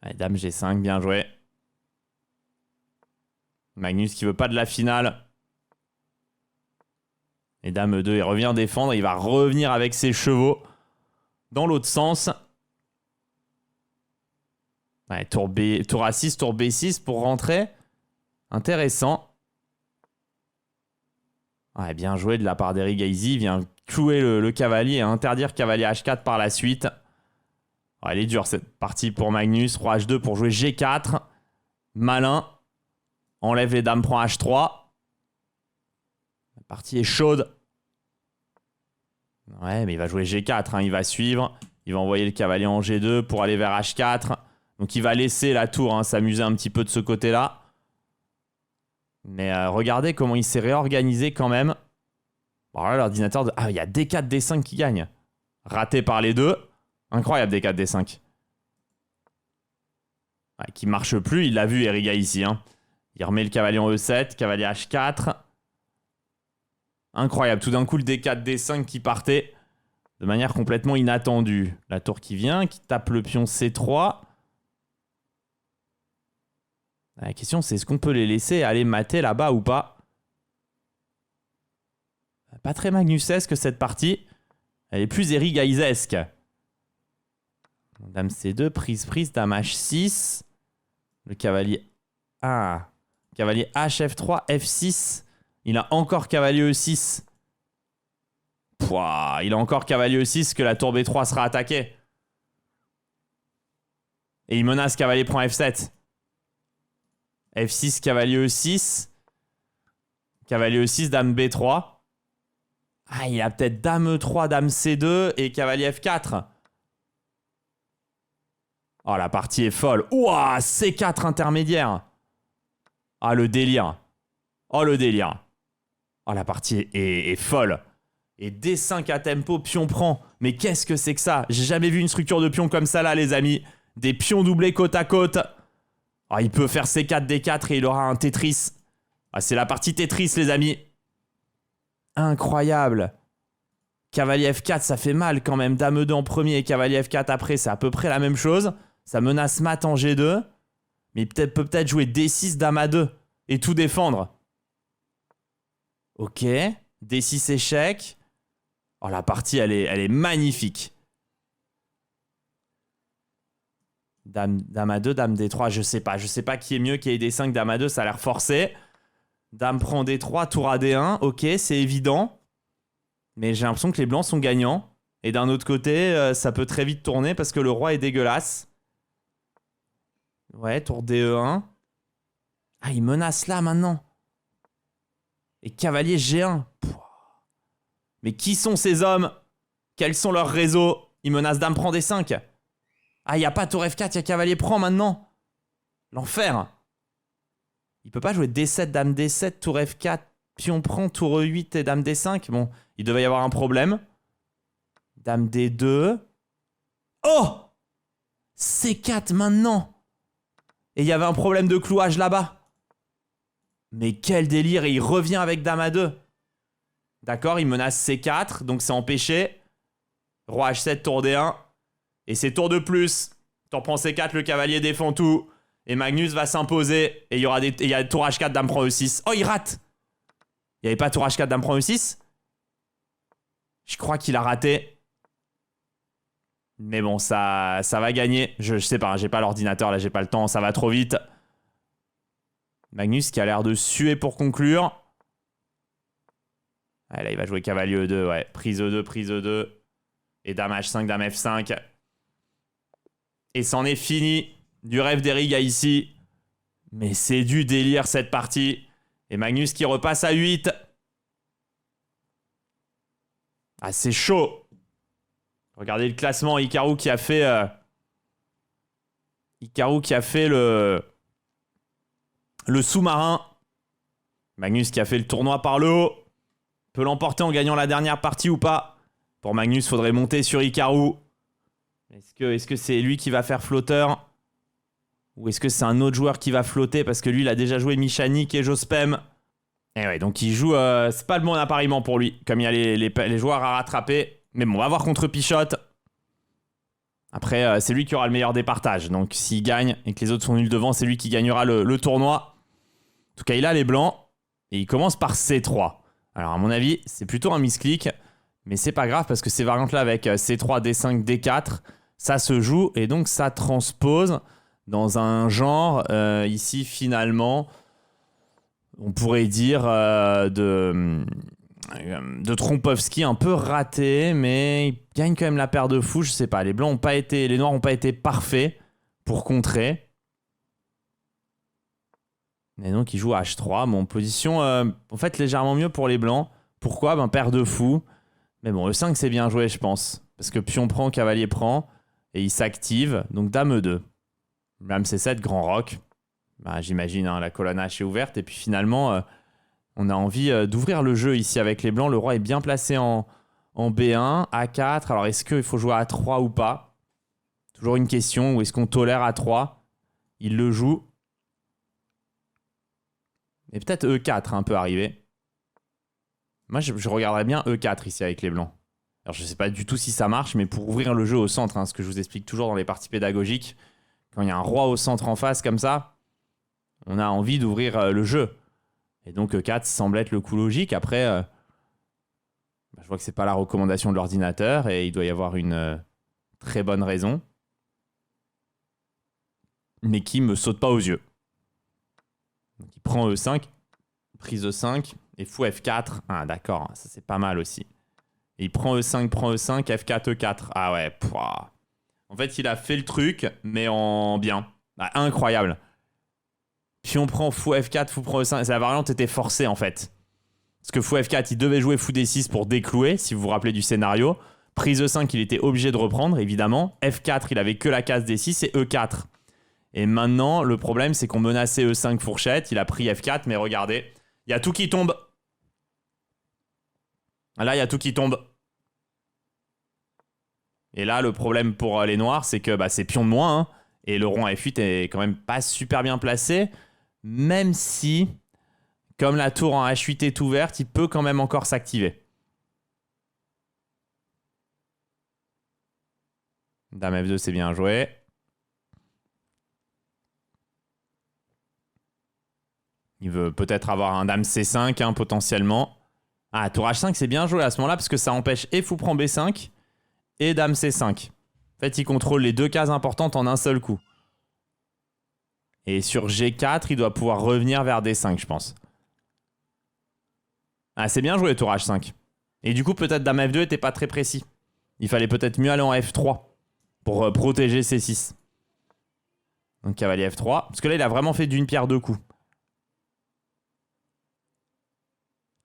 Allez, dame G5, bien joué. Magnus qui veut pas de la finale. Et dame E2, il revient défendre. Il va revenir avec ses chevaux dans l'autre sens. Ouais, tour A6, tour B6 pour rentrer. Intéressant. Ouais, bien joué de la part d'Eric Gaisi. Il vient clouer le cavalier et interdire cavalier H4 par la suite. Ouais, elle est dure cette partie pour Magnus. Roi H2 pour jouer G4. Malin. Enlève les dames, prend H3. La partie est chaude. Ouais, mais il va jouer G4. Hein, il va suivre. Il va envoyer le cavalier en G2 pour aller vers H4. Donc il va laisser la tour s'amuser un petit peu de ce côté-là. Mais regardez comment il s'est réorganisé quand même. Bon là, l'ordinateur... Ah, il y a D4, D5 qui gagne. Raté par les deux. Incroyable D4, D5. Ouais, qui marche plus. Il l'a vu, Eriga, ici. Hein. Il remet le cavalier en E7. Cavalier H4. Incroyable. Tout d'un coup, le D4, D5 qui partait de manière complètement inattendue. La tour qui vient, qui tape le pion C3. La question, c'est est-ce qu'on peut les laisser aller mater là-bas ou pas? Pas très magnusesque cette partie. Elle est plus Eric Gaisesque. Dame C2, prise, prise, dame H6. Le cavalier... Ah. Cavalier H, F3, F6. Il a encore cavalier E6. Pouah, il a encore cavalier E6 que la tour B3 sera attaquée. Et il menace cavalier prend F7. F6, cavalier E6. Cavalier E6, dame B3. Ah, il a peut-être dame E3, dame C2 et cavalier F4. Oh, la partie est folle. Ouah, C4 intermédiaire. Ah, le délire. Oh, le délire. Oh, la partie est folle. Et D5 à tempo, pion prend. Mais qu'est-ce que c'est que ça? J'ai jamais vu une structure de pion comme ça là, les amis. Des pions doublés côte à côte. Oh, il peut faire C4, D4 et il aura un Tetris. Ah, c'est la partie Tetris, les amis. Incroyable. Cavalier F4, ça fait mal quand même. Dame E2 en premier et cavalier F4 après, c'est à peu près la même chose. Ça menace mat en G2. Mais il peut peut-être jouer D6, dame A2 et tout défendre. Ok. D6 échec. Oh, la partie, elle est magnifique. Dame A2, dame D3, je sais pas. Je sais pas qui est mieux, qui est D5, dame A2, ça a l'air forcé. Dame prend D3, tour à D1. Ok, c'est évident. Mais j'ai l'impression que les blancs sont gagnants. Et d'un autre côté, ça peut très vite tourner parce que le roi est dégueulasse. Ouais, tour DE1. Ah, il menace là maintenant. Et cavalier G1. Pouah. Mais qui sont ces hommes? Quels sont leurs réseaux? Il menace dame prend D5. Ah, il n'y a pas tour F4, il y a cavalier prend maintenant. L'enfer. Il peut pas jouer D7, dame D7, tour F4, pion prend, tour E8 et dame D5. Bon, il devait y avoir un problème. Dame D2. Oh! C4 maintenant. Et il y avait un problème de clouage là-bas. Mais quel délire. Et il revient avec dame A2. D'accord, il menace C4, donc c'est empêché. Roi H7, tour D1. Et c'est tour de plus. T'en prends C4, le cavalier défend tout. Et Magnus va s'imposer. Et il y a tour H4, dame prend E6. Oh, il rate. Il n'y avait pas tour H4, dame prend E6. Je crois qu'il a raté. Mais bon, ça va gagner. Je sais pas, j'ai pas l'ordinateur, là, j'ai pas le temps. Ça va trop vite. Magnus qui a l'air de suer pour conclure. Ah, là, il va jouer cavalier E2, ouais. Prise E2, prise E2. Et dame H5, dame F5. Et c'en est fini du rêve d'Eriga ici. Mais c'est du délire cette partie. Et Magnus qui repasse à 8. Ah, c'est chaud. Regardez le classement. Hikaru qui a fait Hikaru qui a fait le sous-marin. Magnus qui a fait le tournoi par le haut. Peut l'emporter en gagnant la dernière partie ou pas? Pour Magnus, faudrait monter sur Hikaru. Est-ce que c'est lui qui va faire flotteur? Ou est-ce que c'est un autre joueur qui va flotter? Parce que lui, il a déjà joué Michanik et Jospem. Et ouais, donc il joue... c'est pas le bon appariement pour lui. Comme il y a les joueurs à rattraper. Mais bon, on va voir contre Pichotte. Après, c'est lui qui aura le meilleur des partages. Donc s'il gagne et que les autres sont nuls devant, c'est lui qui gagnera le tournoi. En tout cas, il a les blancs. Et il commence par C3. Alors à mon avis, c'est plutôt un misclick. Mais c'est pas grave parce que ces variantes-là avec C3, D5, D4, ça se joue. Et donc ça transpose dans un genre, ici finalement, on pourrait dire de Trompovski un peu raté, mais il gagne quand même la paire de fous. Je sais pas, les noirs n'ont pas été parfaits pour contrer. Et donc il joue H3. Bon, position en fait légèrement mieux pour les blancs. Pourquoi? Ben paire de fous. Mais bon, E5 c'est bien joué je pense. Parce que pion prend, cavalier prend. Et il s'active. Donc dame E2. Dame C7, grand roc. Bah, j'imagine, hein, la colonne H est ouverte. Et puis finalement, on a envie d'ouvrir le jeu ici avec les blancs. Le roi est bien placé en B1, A4. Alors est-ce qu'il faut jouer à A3 ou pas? Toujours une question. Ou est-ce qu'on tolère A3? Il le joue. Et peut-être E4 un peu arrivé. Moi, je regarderais bien E4 ici avec les blancs. Alors, je ne sais pas du tout si ça marche, mais pour ouvrir le jeu au centre, hein, ce que je vous explique toujours dans les parties pédagogiques, quand il y a un roi au centre en face comme ça, on a envie d'ouvrir le jeu. Et donc E4 semble être le coup logique. Après, je vois que c'est pas la recommandation de l'ordinateur et il doit y avoir une très bonne raison. Mais qui me saute pas aux yeux. Donc il prend E5, prise E5 et fou F4. Ah d'accord, ça c'est pas mal aussi. Et il prend E5, F4, E4. Ah ouais, pouah. En fait il a fait le truc, mais en bien. Ah, incroyable. Puis on prend fou F4, fou prend E5. La variante était forcée en fait. Parce que fou F4, il devait jouer fou D6 pour déclouer, si vous vous rappelez du scénario. Prise E5, il était obligé de reprendre, évidemment. F4, il avait que la case D6 et E4. Et maintenant, le problème, c'est qu'on menaçait E5 fourchette. Il a pris F4, mais regardez, il y a tout qui tombe. Là, il y a tout qui tombe. Et là, le problème pour les noirs, c'est que c'est pion de moins. Hein, et le rond F8 est quand même pas super bien placé. Même si, comme la tour en H8 est ouverte, il peut quand même encore s'activer. Dame F2, c'est bien joué. Il veut peut-être avoir un dame C5 hein, potentiellement. Ah, tour H5, c'est bien joué à ce moment-là parce que ça empêche et fou prend B5 et dame C5. En fait, il contrôle les deux cases importantes en un seul coup. Et sur G4, il doit pouvoir revenir vers D5, je pense. Ah, c'est bien joué, tour H5. Et du coup, peut-être dame F2 n'était pas très précis. Il fallait peut-être mieux aller en F3 pour protéger C6. Donc cavalier F3. Parce que là, il a vraiment fait d'une pierre deux coups.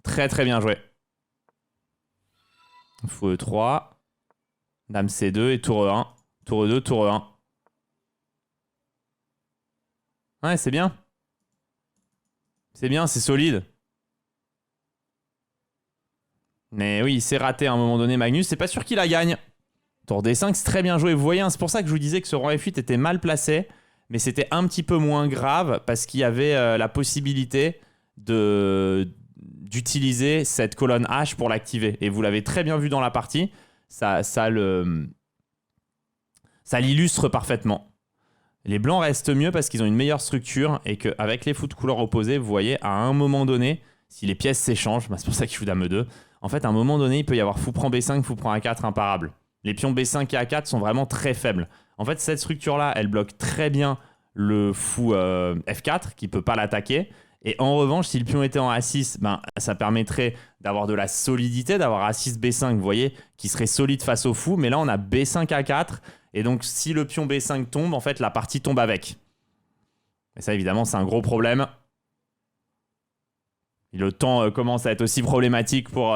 Très très bien joué. Fou E3. Dame C2 et tour E1. Tour E2, tour E1. Ouais, c'est bien. C'est bien, c'est solide. Mais oui, il s'est raté à un moment donné, Magnus. C'est pas sûr qu'il la gagne. Tour D5, c'est très bien joué. Vous voyez, hein, c'est pour ça que je vous disais que ce roi F8 était mal placé. Mais c'était un petit peu moins grave parce qu'il y avait la possibilité d'utiliser cette colonne H pour l'activer. Et vous l'avez très bien vu dans la partie. Ça l'illustre parfaitement. Les blancs restent mieux parce qu'ils ont une meilleure structure et qu'avec les fous de couleur opposée, vous voyez, à un moment donné, si les pièces s'échangent, c'est pour ça qu'il joue dame E2, en fait, à un moment donné, il peut y avoir fou prend B5, fou prend A4 imparable. Les pions B5 et A4 sont vraiment très faibles. En fait, cette structure-là, elle bloque très bien le fou F4 qui ne peut pas l'attaquer. Et en revanche, si le pion était en A6, ça permettrait d'avoir de la solidité, d'avoir A6, B5, vous voyez, qui serait solide face au fou. Mais là, on a B5, A4. Et donc, si le pion B5 tombe, en fait, la partie tombe avec. Et ça, évidemment, c'est un gros problème. Et le temps commence à être aussi problématique pour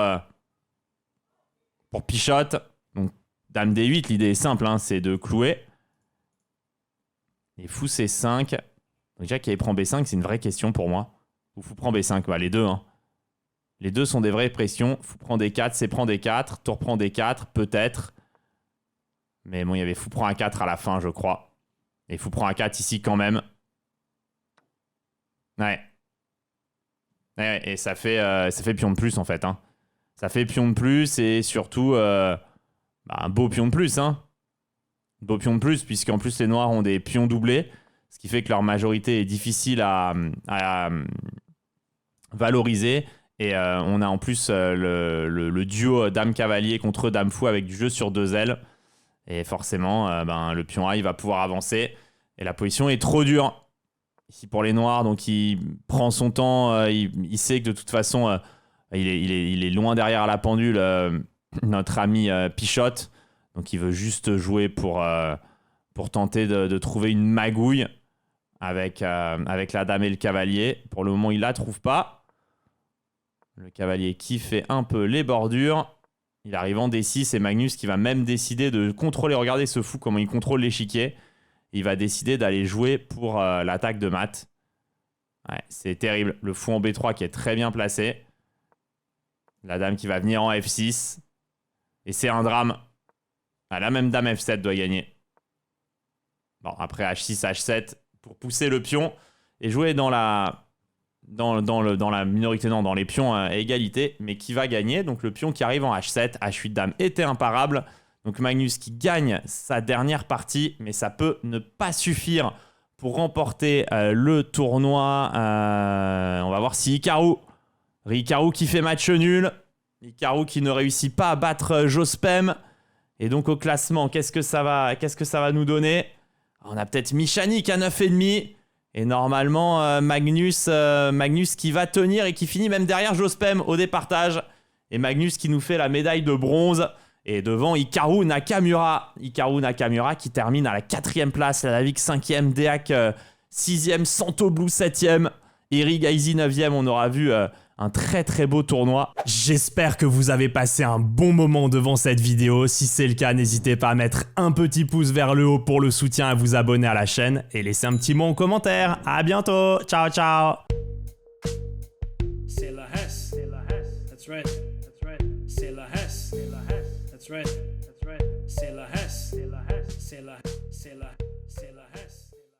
Pichotte. Donc, dame D8, l'idée est simple, hein, c'est de clouer. Et fou C5. Donc déjà qu'il prend B5, c'est une vraie question pour moi. Ou fou prend B5, bah les deux. Hein. Les deux sont des vraies pressions. Fou prend D4, C prend D4, tour prend D4, peut-être. Mais bon, il y avait fou prend A4 à la fin, je crois. Et fou prend A4 ici quand même. Ouais. Et ça fait pion de plus en fait. Hein. Ça fait pion de plus et surtout un beau pion de plus. Hein. Beau pion de plus puisqu'en plus les noirs ont des pions doublés. Ce qui fait que leur majorité est difficile à valoriser. Et on a en plus le duo dame-cavalier contre dame-fou avec du jeu sur 2 ailes. Et forcément, le pion A il va pouvoir avancer. Et la position est trop dure. Ici pour les noirs, donc il prend son temps. Il sait que de toute façon, il est loin derrière la pendule, notre ami Pichotte. Donc il veut juste jouer pour tenter de trouver une magouille avec la dame et le cavalier. Pour le moment, il la trouve pas. Le cavalier qui fait un peu les bordures. Il arrive en D6 et Magnus qui va même décider de contrôler. Regardez ce fou, comment il contrôle l'échiquier. Il va décider d'aller jouer pour l'attaque de mat. Ouais, c'est terrible. Le fou en B3 qui est très bien placé. La dame qui va venir en F6. Et c'est un drame. Ah, la même dame F7 doit gagner. Bon, après H6, H7 pour pousser le pion et jouer dans la minorité, non, dans les pions à égalité, mais qui va gagner. Donc le pion qui arrive en H7, H8 dame était imparable. Donc Magnus qui gagne sa dernière partie, mais ça peut ne pas suffire pour remporter le tournoi. On va voir si Hikaru qui fait match nul. Hikaru qui ne réussit pas à battre Jospem. Et donc au classement, qu'est-ce que ça va nous donner? On a peut-être Michanik à 9,5. Et normalement, Magnus qui va tenir et qui finit même derrière Jospem au départage. Et Magnus qui nous fait la médaille de bronze. Et devant Hikaru Nakamura. Hikaru Nakamura qui termine à la 4e place. Lavik 5e, Deak 6e, Santo Blue 7e. Eric Gaisi 9e. On aura vu un très très beau tournoi. J'espère que vous avez passé un bon moment devant cette vidéo. Si c'est le cas, n'hésitez pas à mettre un petit pouce vers le haut pour le soutien, à vous abonner à la chaîne et laisser un petit mot en commentaire. À bientôt. Ciao ciao. C'est la Hesse. C'est la Hesse. That's right. That's right. C'est la Hesse. C'est la Hesse. That's right. That's right. C'est la Hesse. C'est la Hesse. C'est la